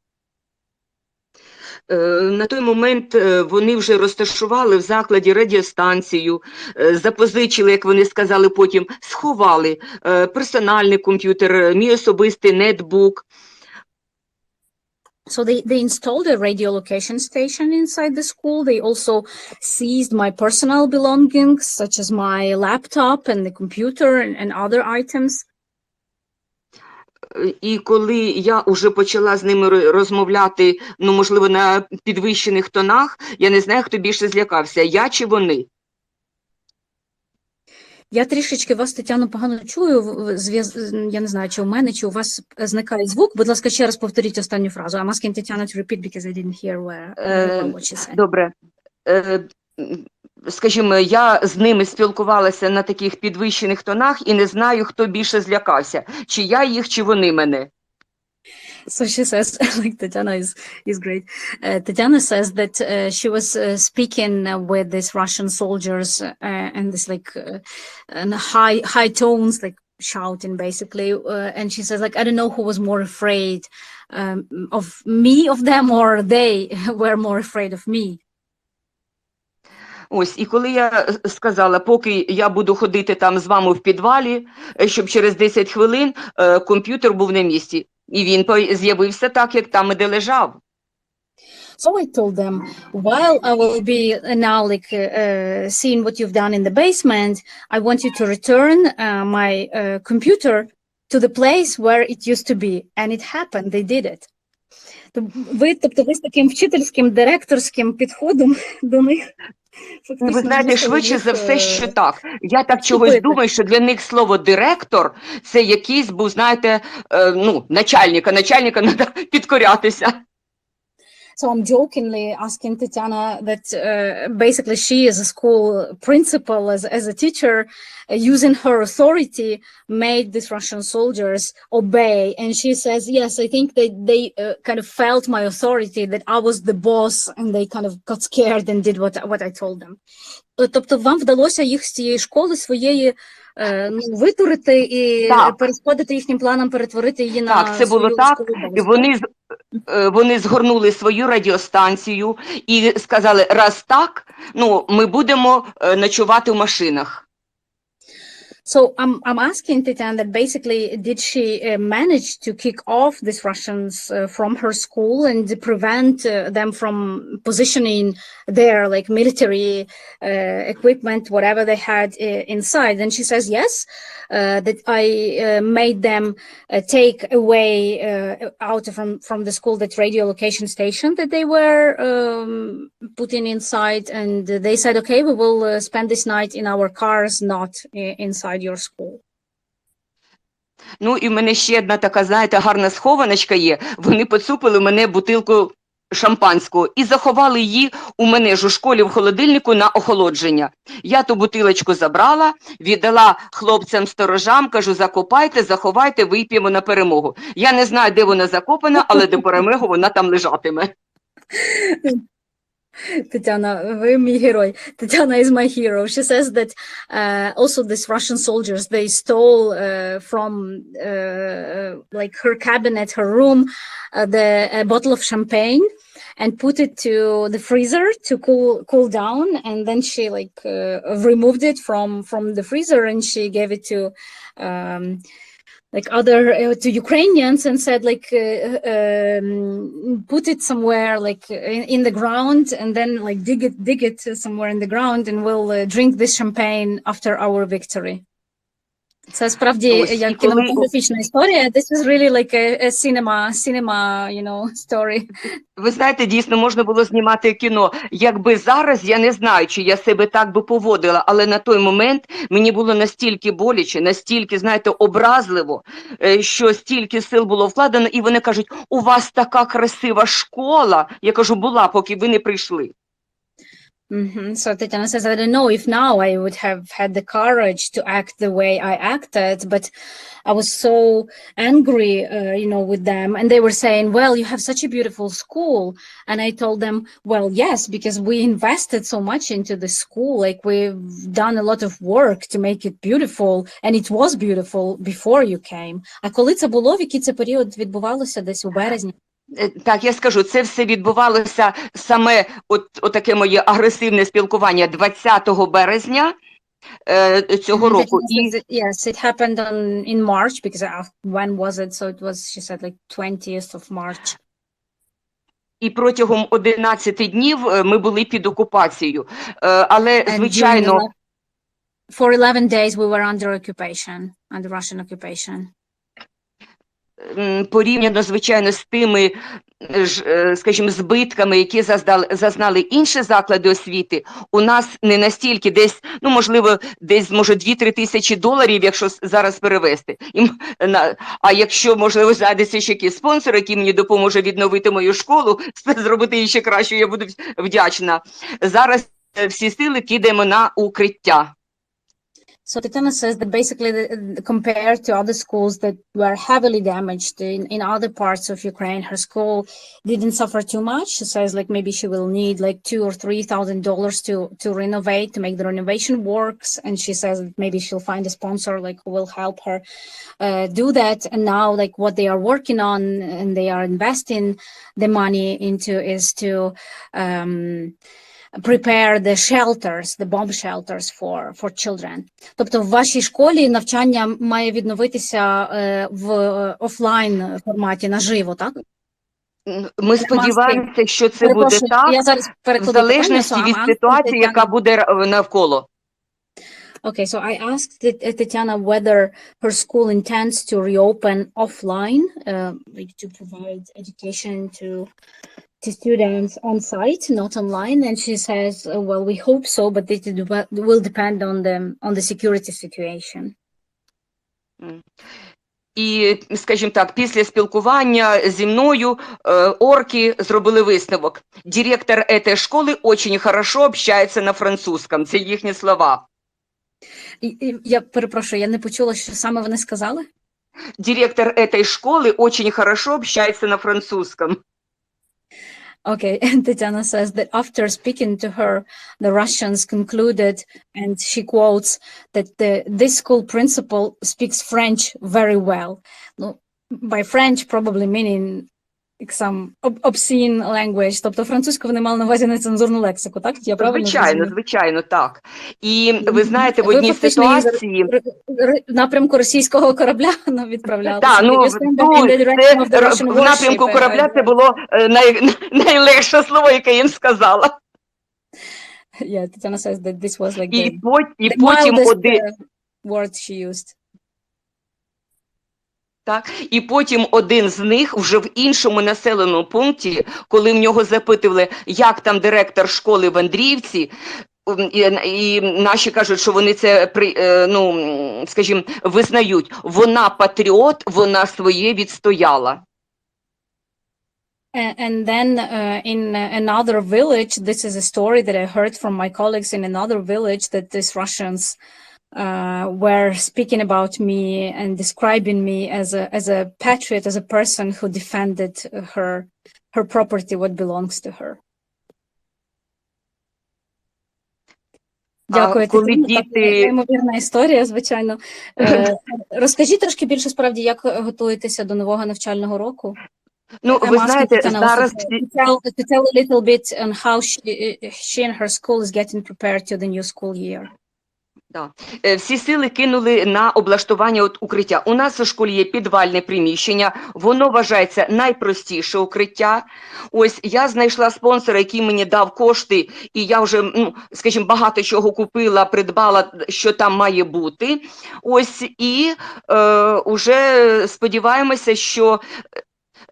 На той момент вони вже розташували в закладі радіостанцію, запозичили, як вони сказали потім, сховали персональний комп'ютер, мій особистий нетбук. So they installed a radio location station inside the school. They also seized my personal belongings, such as my laptop and the computer and other items. І коли я вже почала з ними розмовляти, ну, можливо, на підвищених тонах, я не знаю, хто більше злякався, я чи вони. Я трішечки вас, Тетяно, погано чую. Я не знаю, чи у мене, чи у вас зникає звук. Будь ласка, ще раз повторіть останню фразу. I'm asking Tatiana to repeat because I didn't hear what she said. Добре. Скажімо, я з ними спілкувалася на таких підвищених тонах і не знаю, хто більше злякався. Чи я їх, чи вони мене. So she says, like Tatiana is great. Tatiana says that she was speaking with these Russian soldiers and this like high tones, like shouting basically. And she says, like, I don't know who was more afraid of me, of them, or they were more afraid of me. Ось, і коли я сказала, поки я буду ходити там з вами в підвалі, щоб через 10 хвилин комп'ютер був на місці. І він з'явився так, як там, де лежав. So I told them, while I will be now like seeing what you've done in the basement, I want you to return my computer to the place where it used to be. And it happened, they did it. Ви з таким вчительським, директорським підходом до них. Ви знаєте, швидше за все, що так. Я так чогось думаю, що для них слово «директор» – це якийсь був, знаєте, ну, начальника треба підкорятися. So I'm jokingly asking Tatiana that basically she as a school principal, as a teacher, using her authority, made these Russian soldiers obey. And she says, yes, I think that they kind of felt my authority, that I was the boss, and they kind of got scared and did what I told them. Тобто вам вдалося їх з цієї школи своєї витурити і перешкодити їхнім планам перетворити її на так, це було так. І вони згорнули свою радіостанцію і сказали, раз так, ну, ми будемо ночувати в машинах. So I'm asking Tatiana that basically did she manage to kick off these Russians from her school and prevent them from positioning their like military equipment, whatever they had inside? And she says yes, that I made them take away out from the school that radio location station that they were putting inside, and they said, okay, we will spend this night in our cars, not inside your school. Ну, і в мене ще одна така, знаєте, гарна схованочка є. Вони поцупили мене бутилку шампанського і заховали її у мене ж у школі в холодильнику на охолодження. Я ту бутилочку забрала, віддала хлопцям-сторожам, кажу, закопайте, заховайте, вип'ємо на перемогу. Я не знаю, де вона закопана, але до перемоги вона там лежатиме. Tatiana, ви мій герой. Tatiana is my hero. She says that also these Russian soldiers, they stole from like her cabinet, her room, a bottle of champagne and put it to the freezer to cool down. And then she like removed it from the freezer and she gave it to like other to Ukrainians and said like put it somewhere like in the ground and then like dig it somewhere in the ground and we'll drink this champagne after our victory. Це справді як кінематографічна історія. This is really like a cinema, you know, story. Ви знаєте, дійсно, можна було знімати кіно. Якби зараз, я не знаю, чи я себе так би поводила, але на той момент мені було настільки боляче, настільки, знаєте, образливо, що стільки сил було вкладено, і вони кажуть, у вас така красива школа. Я кажу, була, поки ви не прийшли. So Tatiana says, I don't know if now I would have had the courage to act the way I acted, but I was so angry, you know, with them. And they were saying, well, you have such a beautiful school. And I told them, well, yes, because we invested so much into the school. Like we've done a lot of work to make it beautiful. And it was beautiful before you came. А коли це було, в який це період відбувалося десь у березні? Так, я скажу, це все відбувалося саме таке моє агресивне спілкування 20 березня цього року. Yes, it happened in March, because when was it? So it was, she said, like 20th of March. І протягом 11 днів ми були під окупацією. Але, звичайно... For 11 days we were under occupation, under Russian occupation. Порівняно, звичайно, з тими, скажімо, збитками, які зазнали інші заклади освіти, у нас не настільки, десь, ну, можливо, десь, може, 2-3 тисячі доларів, якщо зараз перевести. А якщо, можливо, знайдеться ще якийсь спонсор, який мені допоможе відновити мою школу, зробити її ще краще, я буду вдячна. Зараз всі сили кидаємо на укриття. So Tatiana says that basically compared to other schools that were heavily damaged in other parts of Ukraine, her school didn't suffer too much. She says like maybe she will need like $2,000 or $3,000 to renovate, to make the renovation works. And she says that maybe she'll find a sponsor like who will help her do that. And now like what they are working on and they are investing the money into is to prepare the shelters, the bomb shelters for children. Тобто в вашій школі навчання має відновитися в офлайн форматі, наживо, так? Ми сподіваємося, що це буде так, в залежності від ситуації, яка буде навколо. Okay, so I asked Tatiana whether her school intends to reopen offline, like to provide education to students on site, not online, and she says, well, we hope so, but it will depend on the security situation. І, скажімо так, після спілкування зі мною орки зробили висновок. Директор этой школи очень хорошо общается на французькому. Це їхні слова. Я перепрошую, я не почула, що саме вони сказали? Директор этой школи очень хорошо общается на французькому. Okay, and Tatiana says that after speaking to her, the Russians concluded, and she quotes, that this school principal speaks French very well. By French, probably meaning some obscene language. Тобто французьку вони мали на увазі нецензурну лексику, так? Я правильно зрозуміла? Звичайно, так. І ви знаєте, в одній ситуації... напрямку російського корабля відправляли. Так, в напрямку корабля це було найлегше слово, яке їм сказала. Yeah, Tatiana says that this was like the mildest word she used. Так, і потім один з них вже в іншому населеному пункті, коли в нього запитували, як там директор школи в Андріївці, і наші кажуть, що вони це, ну, скажімо, визнають. Вона патріот, вона своє відстояла. And then in another village, this is a story that I heard from my colleagues in another village, that these Russians were speaking about me and describing me as a patriot, as a person who defended her property, what belongs to her. Дякую, Тетяна. Неймовірна історія, звичайно. Розкажіть трошки більше, справді, як готуєтеся до нового навчального року? Ну, ви знаєте, зараз... To tell a little bit on how she and her school is getting prepared to the new school year. Да. Всі сили кинули на облаштування укриття. У нас у школі є підвальне приміщення, воно вважається найпростіше укриття. Ось я знайшла спонсора, який мені дав кошти, і я вже, скажімо, багато чого купила, придбала, що там має бути. Ось і вже сподіваємося, що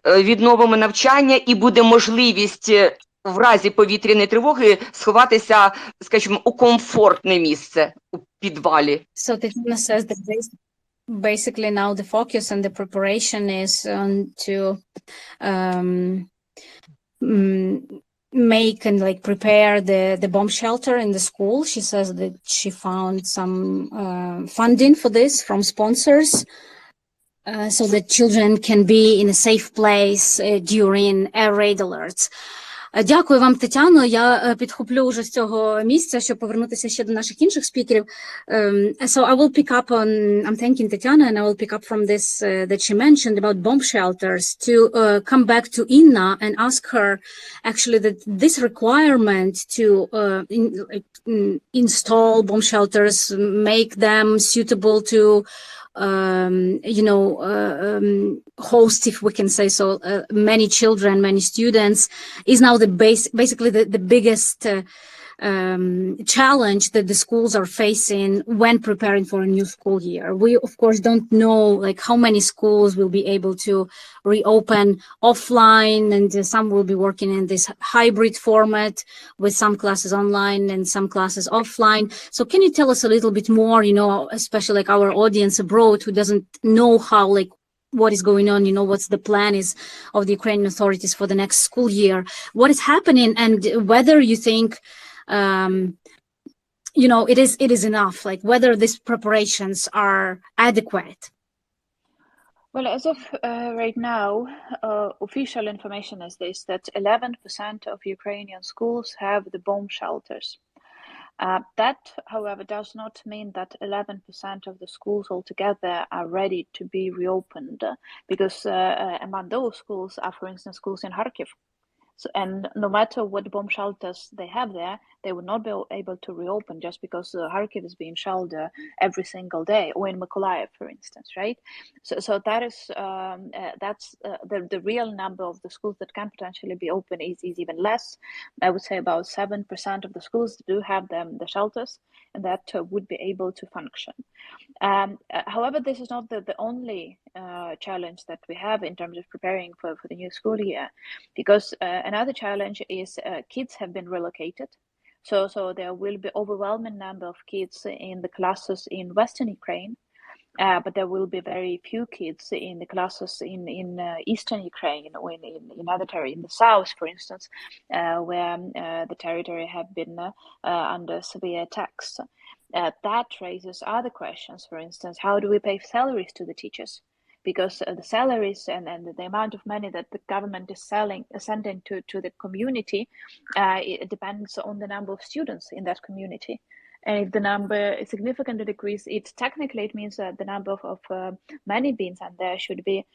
відновимо навчання і буде можливість в разі повітряної тривоги сховатися, скажімо, у комфортне місце у підвалі. So Tatiana says that basically now the focus and the preparation is to make and like prepare the bomb shelter in the school. She says that she found some funding for this from sponsors. So that children can be in a safe place during air raid alerts. Дякую вам, Тетяно. Я підхоплю вже з цього місця, щоб повернутися ще до наших інших спікерів. So I will pick up on, I'm thanking Tatiana, and I will pick up from this that she mentioned about bomb shelters to come back to Inna and ask her actually that this requirement to install bomb shelters, make them suitable to host, if we can say so, many children, many students, is now basically the biggest challenge that the schools are facing when preparing for a new school year. We, of course, don't know like how many schools will be able to reopen offline, and some will be working in this hybrid format with some classes online and some classes offline. So can you tell us a little bit more, especially like our audience abroad who doesn't know how, like, what is going on, what's the plan is of the Ukrainian authorities for the next school year, what is happening, and whether you think it is enough, like whether these preparations are adequate. Well, as of right now, official information is this, that 11% of Ukrainian schools have the bomb shelters. That, however, does not mean that 11% of the schools altogether are ready to be reopened, because among those schools are, for instance, schools in Kharkiv. So, and no matter what bomb shelters they have there, they would not be able to reopen just because Kharkiv is being shelled every single day, or in Mykolaiv, for instance, right? So that is that's the real number of the schools that can potentially be open is even less. I would say about 7% of the schools do have the shelters, and that would be able to function. However, this is not the only challenge that we have in terms of preparing for the new school year, because another challenge is kids have been relocated. So there will be overwhelming number of kids in the classes in Western Ukraine, but there will be very few kids in the classes in Eastern Ukraine, or in other territory, in the south, for instance, where the territory have been under severe attacks. That raises other questions. For instance, how do we pay salaries to the teachers? Because the salaries and the amount of money that the government is sending to the community, it depends on the number of students in that community. And if the number significantly decreases, it means that the number of money being sent there should be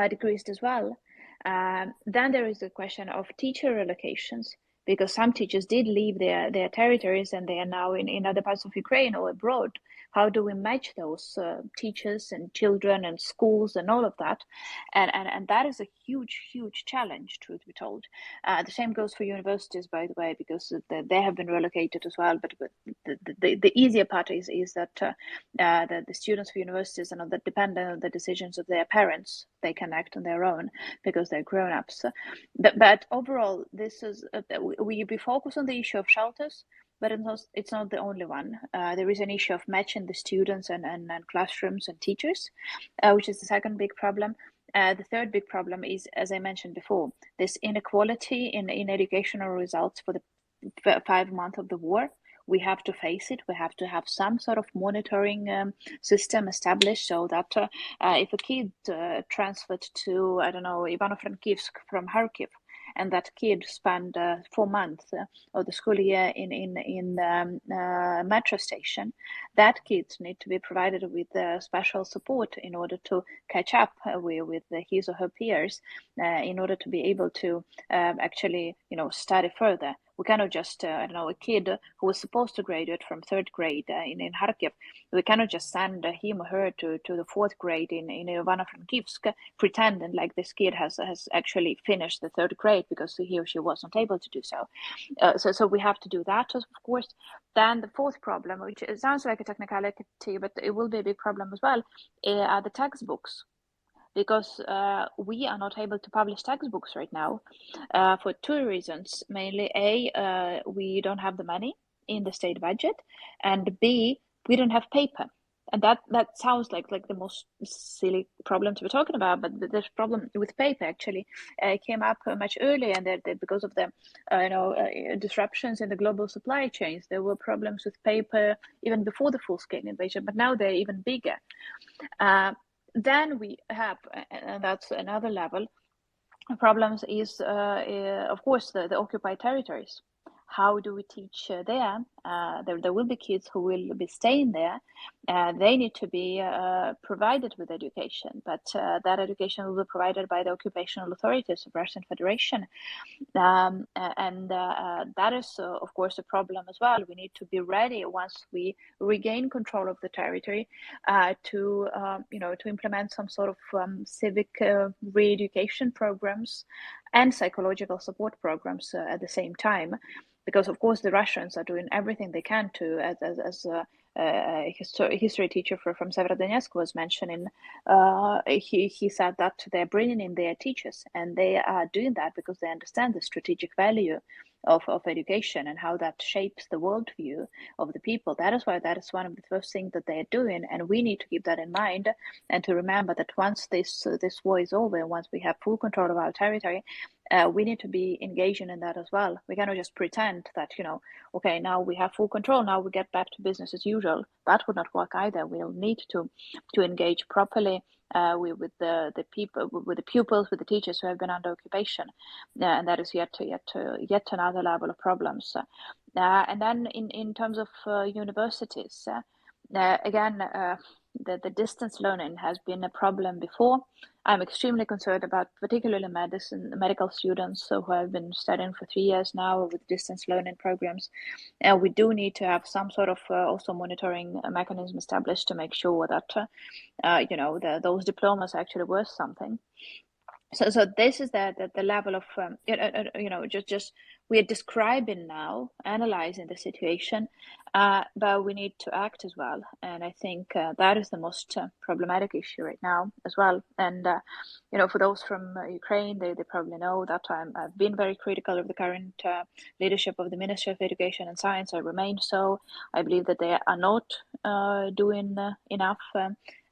decreased as well. Then there is the question of teacher relocations, because some teachers did leave their territories and they are now in other parts of Ukraine or abroad. How do we match those teachers and children and schools and all of that? And that is a huge challenge, truth be told. The same goes for universities, by the way, because they have been relocated as well. But the easier part is that the students for universities are not that dependent on the decisions of their parents. They can act on their own because they're grown-ups. But overall, this is we focus on the issue of shelters, but it's not the only one. There is an issue of matching the students and classrooms and teachers, which is the second big problem. The third big problem is, as I mentioned before, this inequality in educational results for the 5 months of the war. We have to face it. We have to have some sort of monitoring system established, so that if a kid transferred to, I don't know, Ivano-Frankivsk from Kharkiv, and that kid spent 4 months of the school year in metro station, that kid need to be provided with special support in order to catch up with his or her peers, in order to be able to actually, study further. We cannot just, I don't know, a kid who was supposed to graduate from third grade in Kharkiv, we cannot just send him or her to the fourth grade in Ivano-Frankivsk, pretending like this kid has actually finished the third grade because he or she wasn't able to do so. So we have to do that, of course. Then the fourth problem, which it sounds like a technicality, but it will be a big problem as well, are the textbooks. Because we are not able to publish textbooks right now for two reasons. Mainly, A, we don't have the money in the state budget, and B, we don't have paper. And that sounds like the most silly problem to be talking about, but this problem with paper actually came up much earlier, and that because of the disruptions in the global supply chains, there were problems with paper even before the full-scale invasion, but now they're even bigger. Then we have, and that's another level, problems is, of course, the occupied territories. How do we teach there? There will be kids who will be staying there. They need to be provided with education, but that education will be provided by the occupational authorities of Russian Federation. And that is, of course, a problem as well. We need to be ready once we regain control of the territory to implement some sort of civic re-education programs and psychological support programs at the same time. Because, of course, the Russians are doing everything they can to, as a history teacher from Severodonetsk was mentioning, he said that they're bringing in their teachers, and they are doing that because they understand the strategic value of education and how that shapes the worldview of the people. That is why that is one of the first things that they are doing, and we need to keep that in mind and to remember that once this war is over, once we have full control of our territory, we need to be engaging in that as well. We cannot just pretend that, okay, now we have full control, now we get back to business as usual. That would not work either. We'll need to engage properly with the people, with the pupils, with the teachers who have been under occupation, and that is yet another level of problems. And then in terms of universities, again, the distance learning has been a problem before. I'm extremely concerned about particularly medical students who have been studying for 3 years now with distance learning programs. We do need to have some sort of also monitoring mechanism established to make sure that those diplomas are actually worth something. So this is the level of just we are describing now, analyzing the situation, but we need to act as well. And I think that is the most problematic issue right now as well. And for those from Ukraine, they probably know that I've been very critical of the current leadership of the Ministry of Education and Science. I remain so. I believe that they are not doing enough.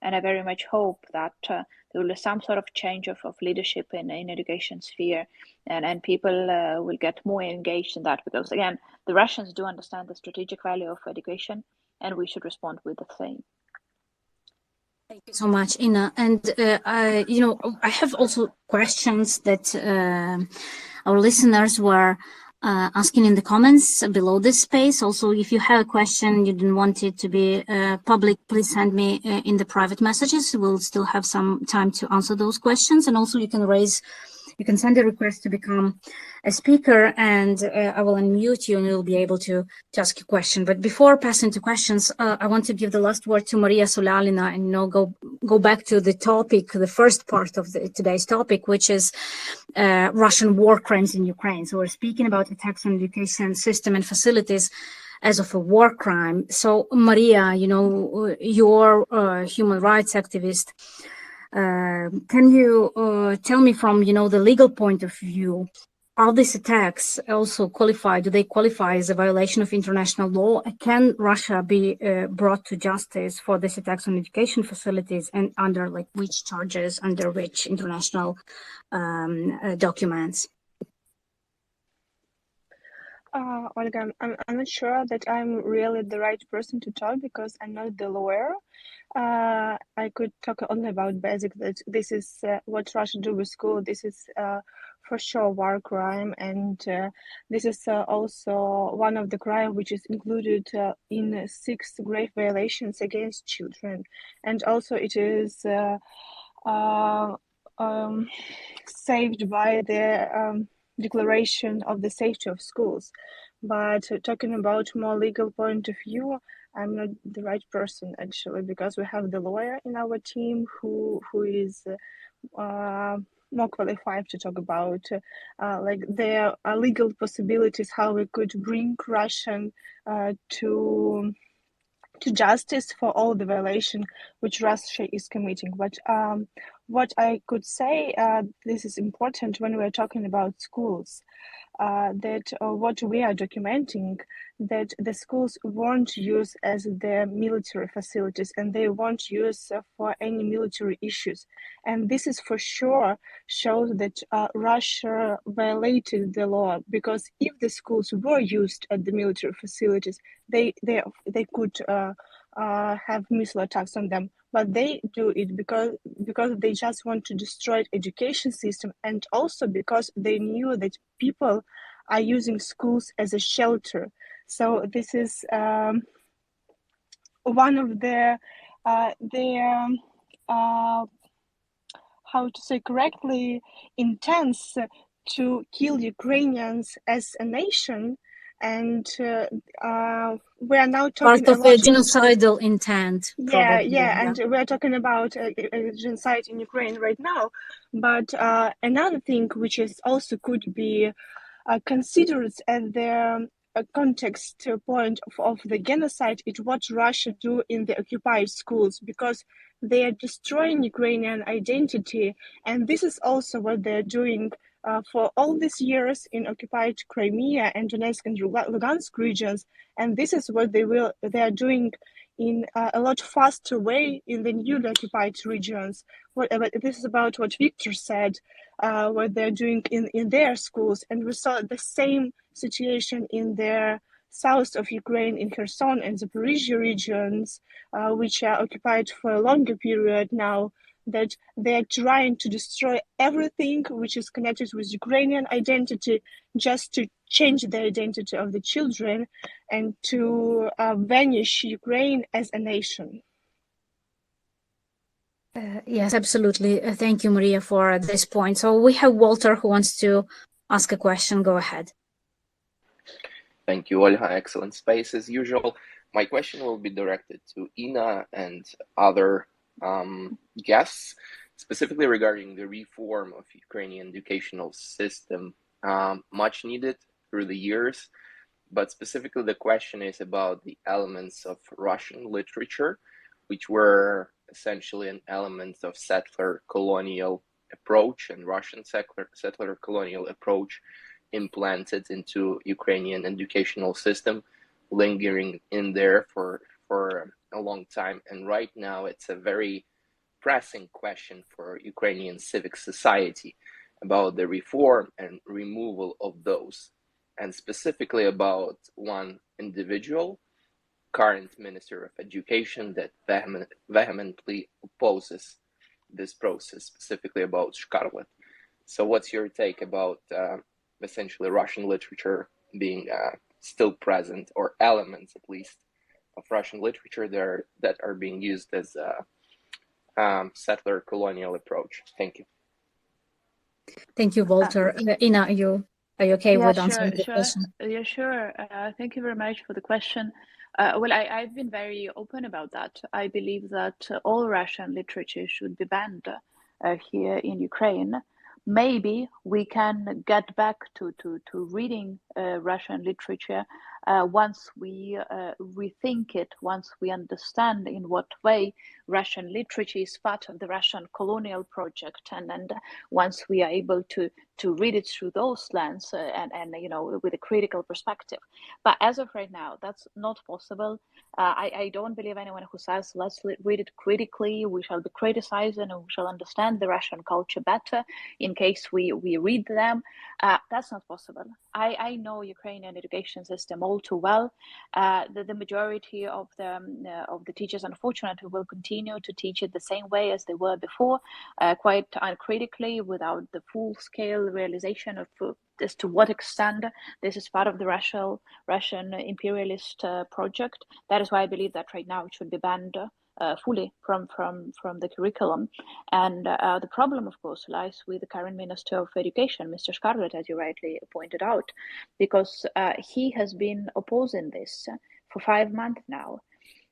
And I very much hope that there will be some sort of change of leadership in education sphere, and people will get more engaged in that, because again, the Russians do understand the strategic value of education, and we should respond with the same. Thank you so much, Ina. And I have also questions that our listeners were asking in the comments below this space. Also, if you have a question, you didn't want it to be public, please send me in the private messages. We'll still have some time to answer those questions. And also you can send a request to become a speaker, and I will unmute you and you'll be able to ask a question. But before passing to questions, I want to give the last word to Maria Solalina and go back to the topic, the first part of today's topic, which is Russian war crimes in Ukraine. So we're speaking about attacks on education system and facilities as of a war crime. So Maria, you're a human rights activist. Can you tell me from, the legal point of view, are these attacks also do they qualify as a violation of international law? Can Russia be brought to justice for these attacks on education facilities, and under which charges, under which international documents? Olga, I'm not sure that I'm really the right person to talk, because I'm not the lawyer. I could talk only about basic, that this is what Russia do with school. This is for sure war crime, and this is also one of the crime which is included in 6 grave violations against children, and also it is saved by the declaration of the safety of schools. But talking about more legal point of view, I'm not the right person actually, because we have the lawyer in our team who is more qualified to talk about like their legal possibilities, how we could bring Russian to justice for all the violation which Russia is committing. But what I could say, this is important when we're talking about schools, that what we are documenting, that the schools won't use as their military facilities, and they won't use for any military issues. And this is for sure shows that Russia violated the law, because if the schools were used at the military facilities, they could have missile attacks on them. But they do it because they just want to destroy education system, and also because they knew that people are using schools as a shelter. So this is one of their how to say correctly, intents to kill Ukrainians as a nation. And we are now talking part of a lot a genocidal intent, probably. and we're talking about genocide in Ukraine right now. But another thing which is also could be considered as the context point of the genocide is what Russia do in the occupied schools, because they are destroying Ukrainian identity, and this is also what they're doing for all these years in occupied Crimea and Donetsk and Lugansk regions, and this is what they are doing in a lot faster way in the newly occupied regions. But this is about what Victor said, what they're doing in their schools, and we saw the same situation in their south of Ukraine, in Kherson and Zaporizhia regions, which are occupied for a longer period now, that they're trying to destroy everything which is connected with Ukrainian identity, just to change the identity of the children and to vanish Ukraine as a nation. Yes, absolutely. Thank you, Maria, for this point. So we have Walter who wants to ask a question. Go ahead. Thank you, Olha. Excellent space as usual. My question will be directed to Ina and other guests, specifically regarding the reform of Ukrainian educational system, much needed through the years. But specifically, the question is about the elements of Russian literature, which were essentially an element of settler colonial approach and Russian settler colonial approach implanted into Ukrainian educational system, lingering in there for a long time. And right now, it's a very pressing question for Ukrainian civic society about the reform and removal of those, and specifically about one individual, current Minister of Education, that vehemently opposes this process, specifically about Scarlet. So what's your take about essentially Russian literature being still present, or elements at least of Russian literature there that are being used as a settler colonial approach? Thank you. Thank you, Walter. Ina, are you okay with answering the question? Yeah, sure. Thank you very much for the question. Well, I've been very open about that. I believe that all Russian literature should be banned here in Ukraine. Maybe we can get back to reading Russian literature once we rethink it, once we understand in what way Russian literature is part of the Russian colonial project, and once we are able to read it through those lens and you know, with a critical perspective. But as of right now, that's not possible. I don't believe anyone who says let's read it critically, we shall be criticized and we shall understand the Russian culture better in case we read them. That's not possible. I know Ukrainian education system all too well. The majority of the teachers, unfortunately, will continue to teach it the same way as they were before, quite uncritically, without the full-scale realization of as to what extent this is part of the Russian imperialist project. That is why I believe that right now it should be banned fully from the curriculum. And the problem, of course, lies with the current Minister of Education, Mr. Scarlett, as you rightly pointed out, because he has been opposing this for 5 months now.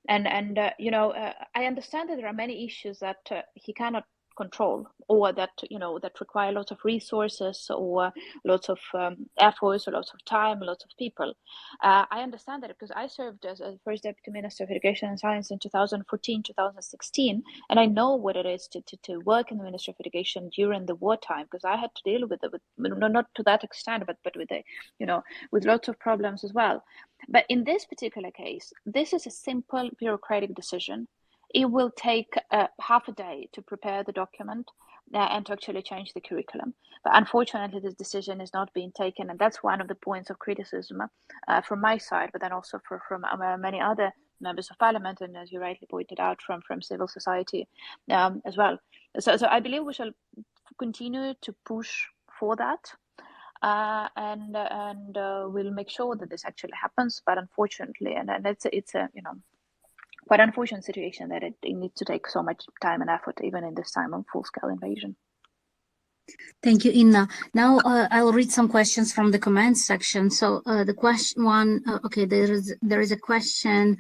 And I understand that there are many issues that he cannot control, or that that require lots of resources, or lots of efforts, or lots of time, lots of people. I understand that because I served as a first deputy minister of education and science in 2014-2016, and I know what it is to work in the Ministry of Education during the wartime, because I had to deal with it, not to that extent, but with with lots of problems as well. But in this particular case, this is a simple bureaucratic decision. It will take half a day to prepare the document and to actually change the curriculum. But unfortunately, this decision is not being taken, and that's one of the points of criticism from my side, but then also from many other members of parliament, and as you rightly pointed out, from civil society as well. So I believe we shall continue to push for that. And we'll make sure that this actually happens. But unfortunately, and it's a quite unfortunate situation that it needs to take so much time and effort, even in this time of full-scale invasion. Thank you, Inna. Now I'll read some questions from the comments section. So the question one, okay, there is a question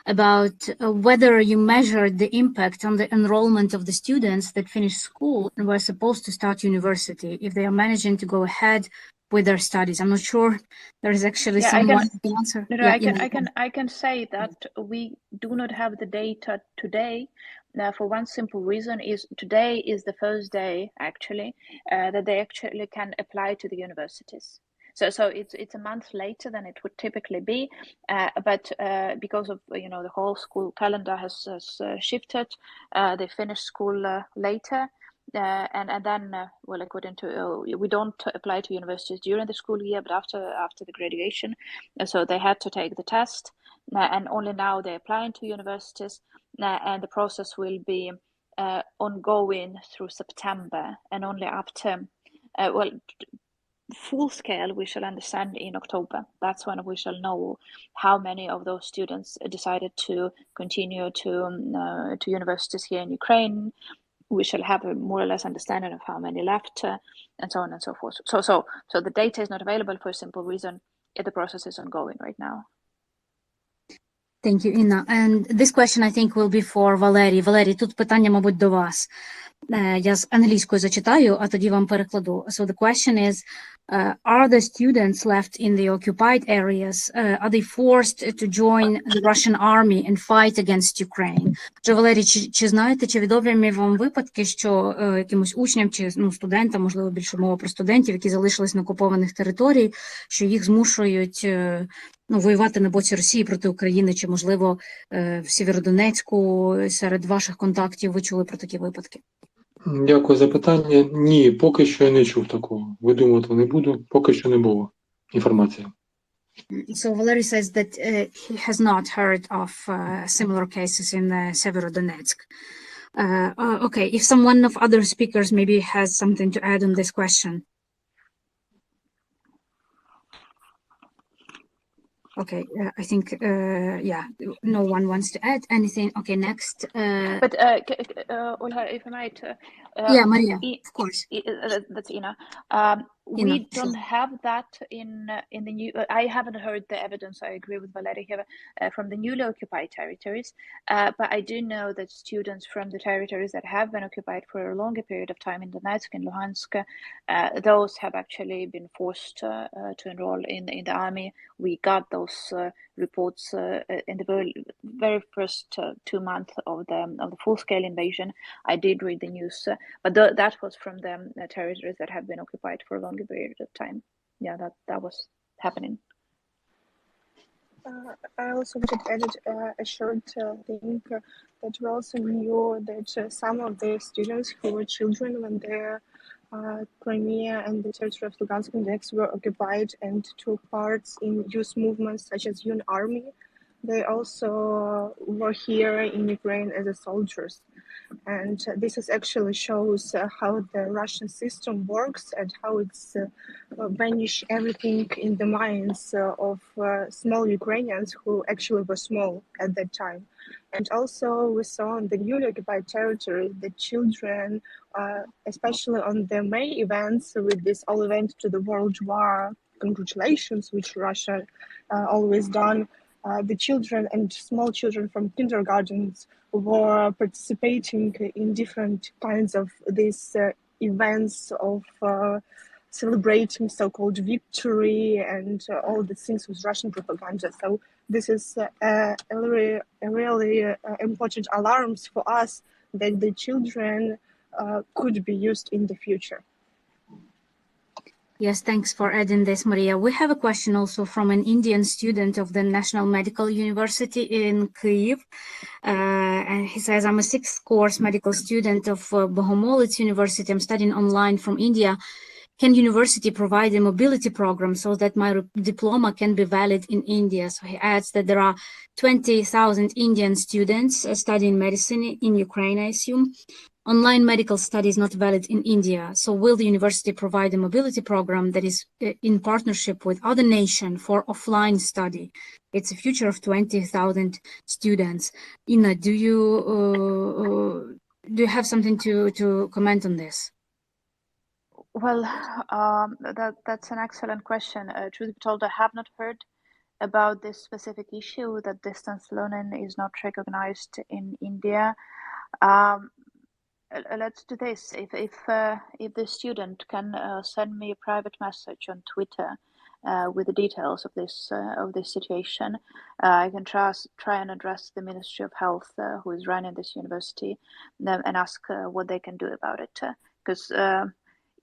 about whether you measured the impact on the enrollment of the students that finished school and were supposed to start university, if they are managing to go ahead with their studies. I'm not sure there is actually someone who can answer. No, yeah, I can say that we do not have the data today. For one simple reason is today is the first day actually that they actually can apply to the universities. So it's a month later than it would typically be, but because of the whole school calendar has shifted, they finish school later. And then, well, according to we don't apply to universities during the school year, but after the graduation, so they had to take the test, and only now they're applying to universities, and the process will be ongoing through September, and only after, full scale we shall understand in October. That's when we shall know how many of those students decided to continue to universities here in Ukraine. We shall have a more or less understanding of how many left, and so on and so forth. So the data is not available for a simple reason. The process is ongoing right now. Thank you, Inna. And this question, I think, will be for Валерій. Валерій, тут питання, мабуть, до вас. Я з англійською зачитаю, а тоді вам перекладу. So the question is, are the students left in the occupied areas, are they forced to join the Russian army and fight against Ukraine? Отже, Валерій, чи знаєте, чи відомі вам випадки, що якимось учням чи студентам, можливо, більше мова про студентів, які залишились на окупованих територіях, що їх змушують воювати на боці Росії проти України, чи, можливо, в Сєвєродонецьку серед ваших контактів ви чули про такі випадки? Дякую за питання. Ні, поки що я не чув такого. Видумувати не буду, поки що не було інформації. So Valery says that he has not heard of similar cases in Severodonetsk. Okay, if someone of other speakers maybe has something to add on this question. Okay, I think, no one wants to add anything. Okay, next. But Olha, if I might. Yeah, Maria, of course. That's Ina. We don't have that in the new. I haven't heard the evidence. I agree with Valery here from the newly occupied territories, but I do know that students from the territories that have been occupied for a longer period of time in Donetsk and Luhansk, those have actually been forced to enroll in the army. We got those reports in the very first 2 months of the full-scale invasion. I did read the news, but that was from the territories that have been occupied for a longer period of time. Yeah, that was happening. I also wanted to add a short thing that we also knew that some of the students who were children when their Crimea and the territory of Lugansk and Donetsk were occupied and took parts in youth movements such as Youth Army. They also were here in Ukraine as soldiers. And this is actually shows how the Russian system works and how it's banish everything in the minds of small Ukrainians who actually were small at that time. And also we saw in the newly occupied territories that children, especially on the May events with this all event to the World War, congratulations, which Russia always done, the children and small children from kindergartens were participating in different kinds of these events of celebrating so-called victory and all the things with Russian propaganda. So this is a really important alarms for us that the children could be used in the future. Yes, thanks for adding this, Maria. We have a question also from an Indian student of the National Medical University in Kyiv. And he says, I'm a sixth course medical student of Bohomolets University. I'm studying online from India. Can university provide a mobility program so that my diploma can be valid in India? So he adds that there are 20,000 Indian students studying medicine in Ukraine, I assume. Online medical study is not valid in India. So will the university provide a mobility program that is in partnership with other nations for offline study? It's a future of 20,000 students. Inna, do you have something to comment on this? Well, that's an excellent question. Truth be told, I have not heard about this specific issue that distance learning is not recognized in India. Let's do this. If the student can send me a private message on Twitter with the details of this situation, I can try and address the Ministry of Health, who is running this university, and ask what they can do about it. Because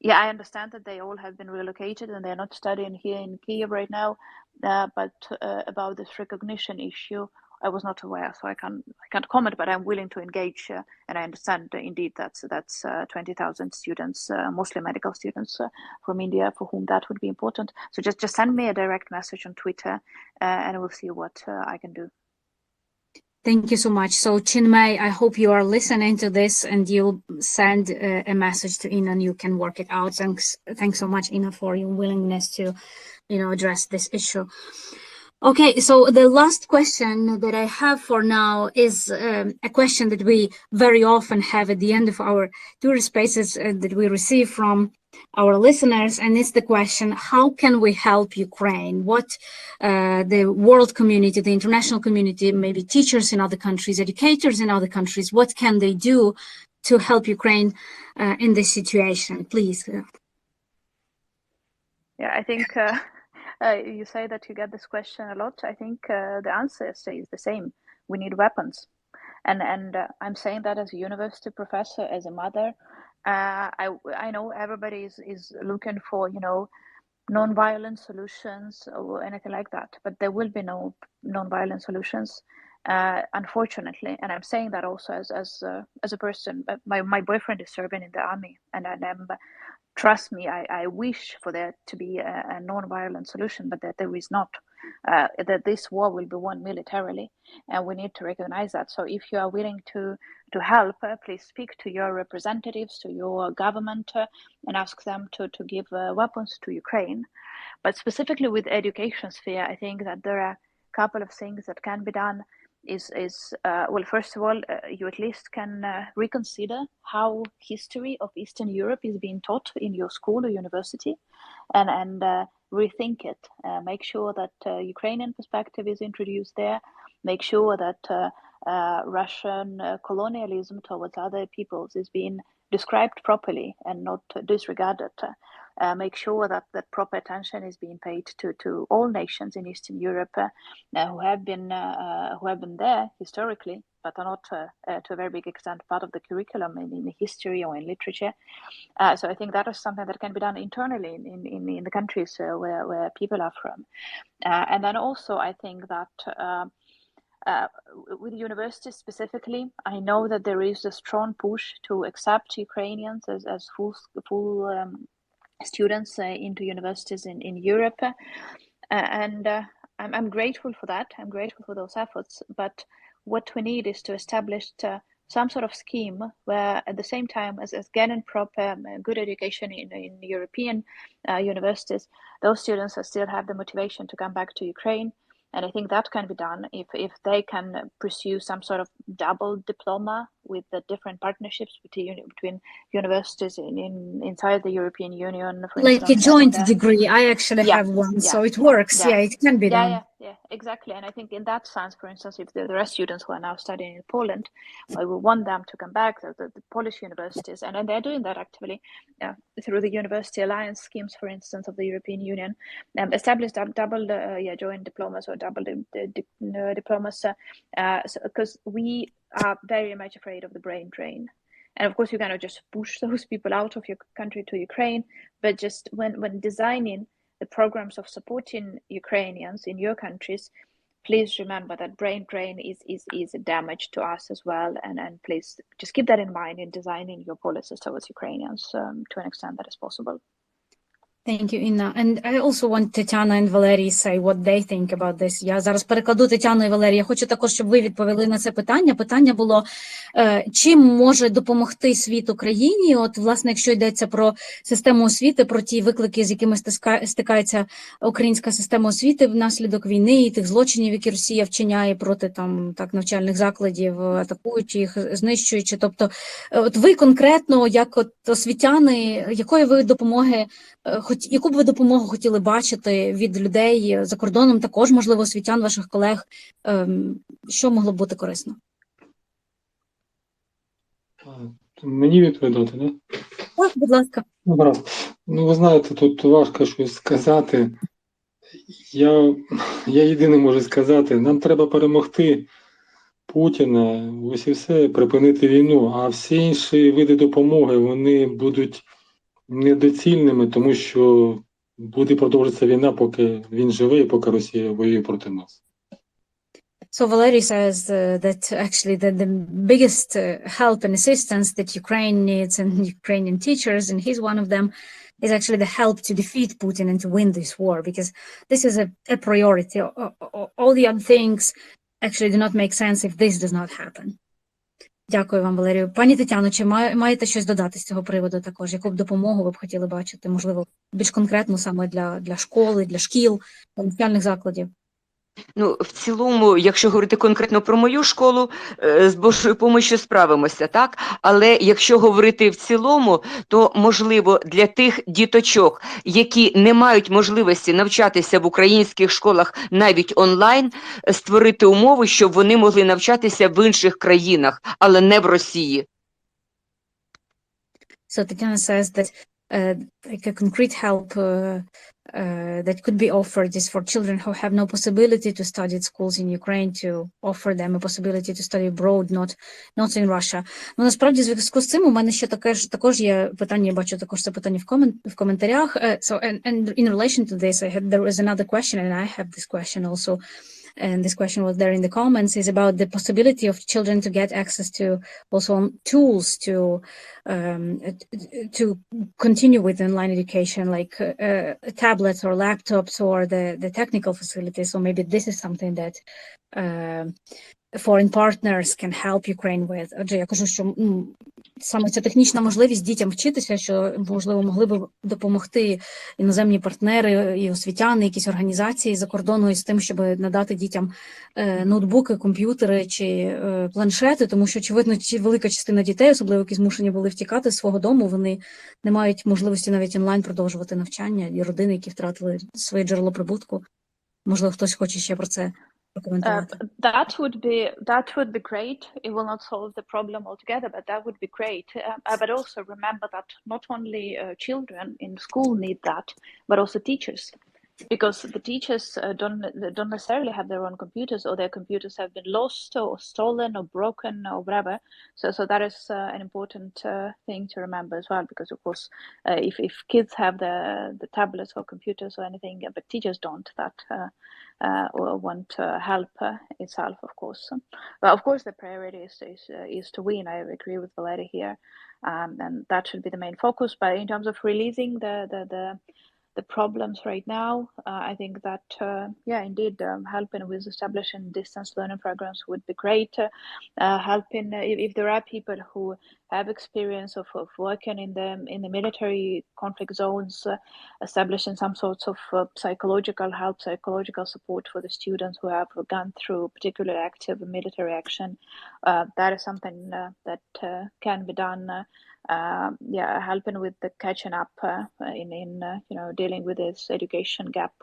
yeah, I understand that they all have been relocated and they're not studying here in Kyiv right now. But about this recognition issue, I was not aware, so I can't comment. But I'm willing to engage, and I understand indeed that's 20,000 students, mostly medical students from India, for whom that would be important. So just send me a direct message on Twitter, and we'll see what I can do. Thank you so much. So Chinmay, I hope you are listening to this and you'll send a message to Inna and you can work it out. Thanks so much, Inna, for your willingness to, address this issue. Okay, so the last question that I have for now is a question that we very often have at the end of our tour spaces that we receive from our listeners, and it's the question, how can we help Ukraine? What the world community, the international community, maybe teachers in other countries, educators in other countries, what can they do to help Ukraine in this situation? Please. Yeah, I think you say that you get this question a lot. I think the answer stays the same. We need weapons. And I'm saying that as a university professor, as a mother. I know everybody is looking for, non-violent solutions or anything like that, but there will be no non-violent solutions, unfortunately. And I'm saying that also as a person. My boyfriend is serving in the army, and I'm, trust me, I wish for there to be a non-violent solution, but that there is not. That this war will be won militarily, and we need to recognize that. So if you are willing to help, please speak to your representatives, to your government, and ask them to give weapons to Ukraine. But specifically with education sphere, I think that there are a couple of things that can be done. Well, first of all, you at least can reconsider how history of Eastern Europe is being taught in your school or university, and rethink it. Make sure that Ukrainian perspective is introduced there. Make sure that Russian colonialism towards other peoples is being described properly and not disregarded. Make sure that proper attention is being paid to all nations in Eastern Europe who have been there historically, but are not to a very big extent part of the curriculum in history or in literature. So I think that is something that can be done internally in the countries where people are from. And then also I think that with universities specifically, I know that there is a strong push to accept Ukrainians as full students into universities in Europe, and I'm grateful for that. I'm grateful for those efforts. But what we need is to establish some sort of scheme where, at the same time as getting proper good education in European universities, those students still have the motivation to come back to Ukraine And I think that can be done if they can pursue some sort of double diploma with the different partnerships between universities inside the European Union, for Like instance. a joint degree. I actually have one, so it works. Yeah, it can be done. Yeah, exactly. And I think in that sense, for instance, if there are students who are now studying in Poland, I will want them to come back, the Polish universities, and they're doing that actively through the University Alliance schemes, for instance, of the European Union, established double joint diplomas or double diplomas, because we are very much afraid of the brain drain. And of course, you cannot just push those people out of your country to Ukraine, but just when designing the programs of supporting Ukrainians in your countries, please remember that brain drain is a damage to us as well. And please just keep that in mind in designing your policies towards Ukrainians to an extent that is possible. Thank you, Inna. And I also want Tetiana and Valerie say what they think about this. Я зараз перекладу Тетяну і Валерію. Я хочу також, щоб ви відповіли на це питання. Питання було, чим може допомогти світ Україні? От, власне, якщо йдеться про систему освіти, про ті виклики, з якими стикається українська система освіти внаслідок війни і тих злочинів, які Росія вчиняє проти там так навчальних закладів, атакуючи їх, знищуючи. Тобто, от ви конкретно, як от освітяни, якої ви допомоги яку б ви допомогу хотіли бачити від людей за кордоном, також, можливо, освітян, ваших колег, що могло б бути корисно? Мені відповідати, так? Так, будь ласка. Ну, ви знаєте, тут важко щось сказати. Я єдине можу сказати, нам треба перемогти Путіна, ось і все, припинити війну, а всі інші види допомоги, вони будуть недоцільними, тому що буде продовжуватися війна, поки він живе і поки Росія воює проти нас. So Valery says that actually the biggest help and assistance that Ukraine needs and Ukrainian teachers, and he's one of them, is actually the help to defeat Putin and to win this war, because this is a priority. All the other things actually do not make sense if this does not happen. Дякую вам, Валерію. Пані Тетяно, чи маєте щось додати з цього приводу також? Яку б допомогу ви б хотіли бачити? Можливо, більш конкретно саме для школи, для шкіл, для навчальних закладів? Ну, в цілому, якщо говорити конкретно про мою школу, з Божою помощю справимося, так? Але якщо говорити в цілому, то, можливо, для тих діточок, які не мають можливості навчатися в українських школах навіть онлайн, створити умови, щоб вони могли навчатися в інших країнах, але не в Росії. So Tatiana says that like a concrete help that could be offered is for children who have no possibility to study at schools in Ukraine, to offer them a possibility to study abroad, not in Russia. Ну, насправді, в зв'язку з цим у мене ще також є питання, я бачу також це питання в коментарях. So, and in relation to this, there was another question, and I have this question also. And this question was there in the comments, is about the possibility of children to get access to also tools to continue with online education, like tablets or laptops or the technical facilities. So maybe this is something that foreign partners can help Ukraine with. Отже, я кажу, що саме ця технічна можливість дітям вчитися, що, можливо, могли б допомогти іноземні партнери і освітяни, якісь організації за кордону із тим, щоб надати дітям ноутбуки, комп'ютери чи планшети, тому що, очевидно, велика частина дітей, особливо які змушені були втікати з свого дому, вони не мають можливості навіть онлайн продовжувати навчання, і родини, які втратили своє джерело прибутку. Можливо, хтось хоче ще про це. That would be great. It will not solve the problem altogether, but that would be great. But also remember that not only children in school need that, but also teachers, because the teachers don't necessarily have their own computers, or their computers have been lost or stolen or broken or whatever. So that is an important thing to remember as well, because of course, if kids have the tablets or computers or anything, but teachers don't, that want help itself, of course. But of course, the priority is to win. I agree with Valerie here, and that should be the main focus. But in terms of releasing the problems right now, I think that indeed, helping with establishing distance learning programs would be great. Helping if there are people who have experience of working in the military conflict zones, establishing some sorts of psychological help, psychological support for the students who have gone through particularly active military action. That is something that can be done. Helping with the catching up in dealing with this education gap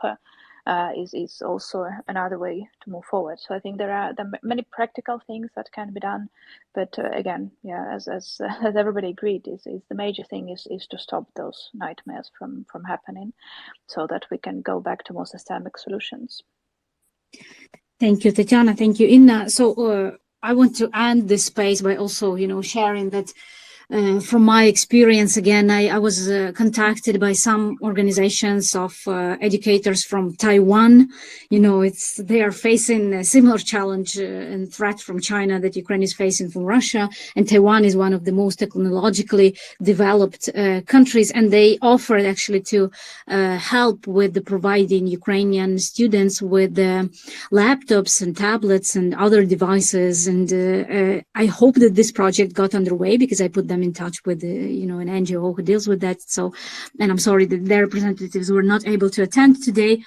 is also another way to move forward. So I think there are many practical things that can be done, but again, as everybody agreed, is the major thing is to stop those nightmares from happening, so that we can go back to more systemic solutions. Thank you, Tatiana. Thank you, Inna. So I want to end this space by also, sharing that from my experience, again, I was contacted by some organizations of educators from Taiwan. They are facing a similar challenge and threat from China that Ukraine is facing from Russia. And Taiwan is one of the most technologically developed countries. And they offered actually to help with providing Ukrainian students with laptops and tablets and other devices. And I hope that this project got underway, because I put them in touch with an NGO who deals with that. And I'm sorry that their representatives were not able to attend today.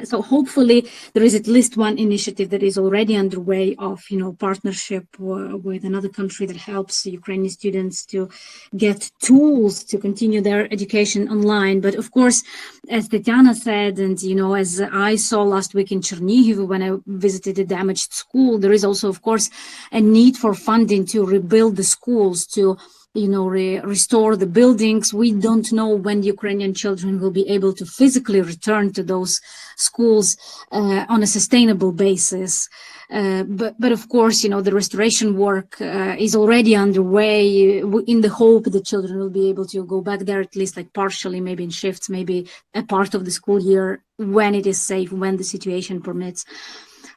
So hopefully there is at least one initiative that is already underway of partnership with another country that helps Ukrainian students to get tools to continue their education online. But of course, as Tatiana said, and as I saw last week in Chernihiv when I visited a damaged school, there is also, of course, a need for funding to rebuild the schools, to restore the buildings. We don't know when Ukrainian children will be able to physically return to those schools on a sustainable basis. But of course, the restoration work is already underway in the hope that children will be able to go back there, at least like partially, maybe in shifts, maybe a part of the school year when it is safe, when the situation permits.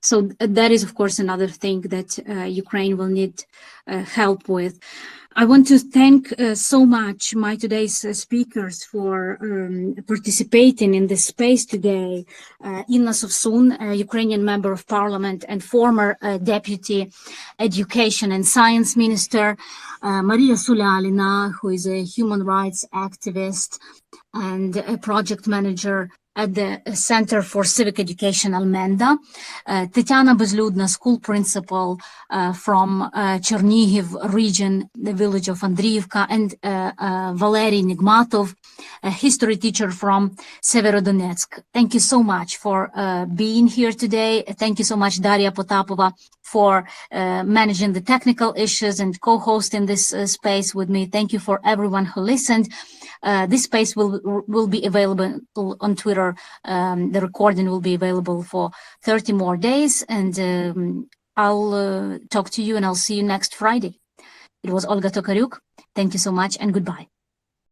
So that is, of course, another thing that Ukraine will need help with. I want to thank so much my today's speakers for participating in this space today. Inna Sovsun, a Ukrainian member of parliament and former deputy education and science minister, Maria Sulalina, who is a human rights activist and a project manager at the Center for Civic Education Almenda, Tatiana Bezludna, school principal from Chernihiv region, the village of Andriivka, and Valery Nigmatov, a history teacher from Severodonetsk. Thank you so much for being here today. Thank you so much, Daria Potapova, for managing the technical issues and co-hosting this space with me. Thank you for everyone who listened. This space will be available on Twitter. The recording will be available for 30 more days, and I'll talk to you, and I'll see you next Friday. It was Olga Tokaryuk. Thank you so much, and goodbye.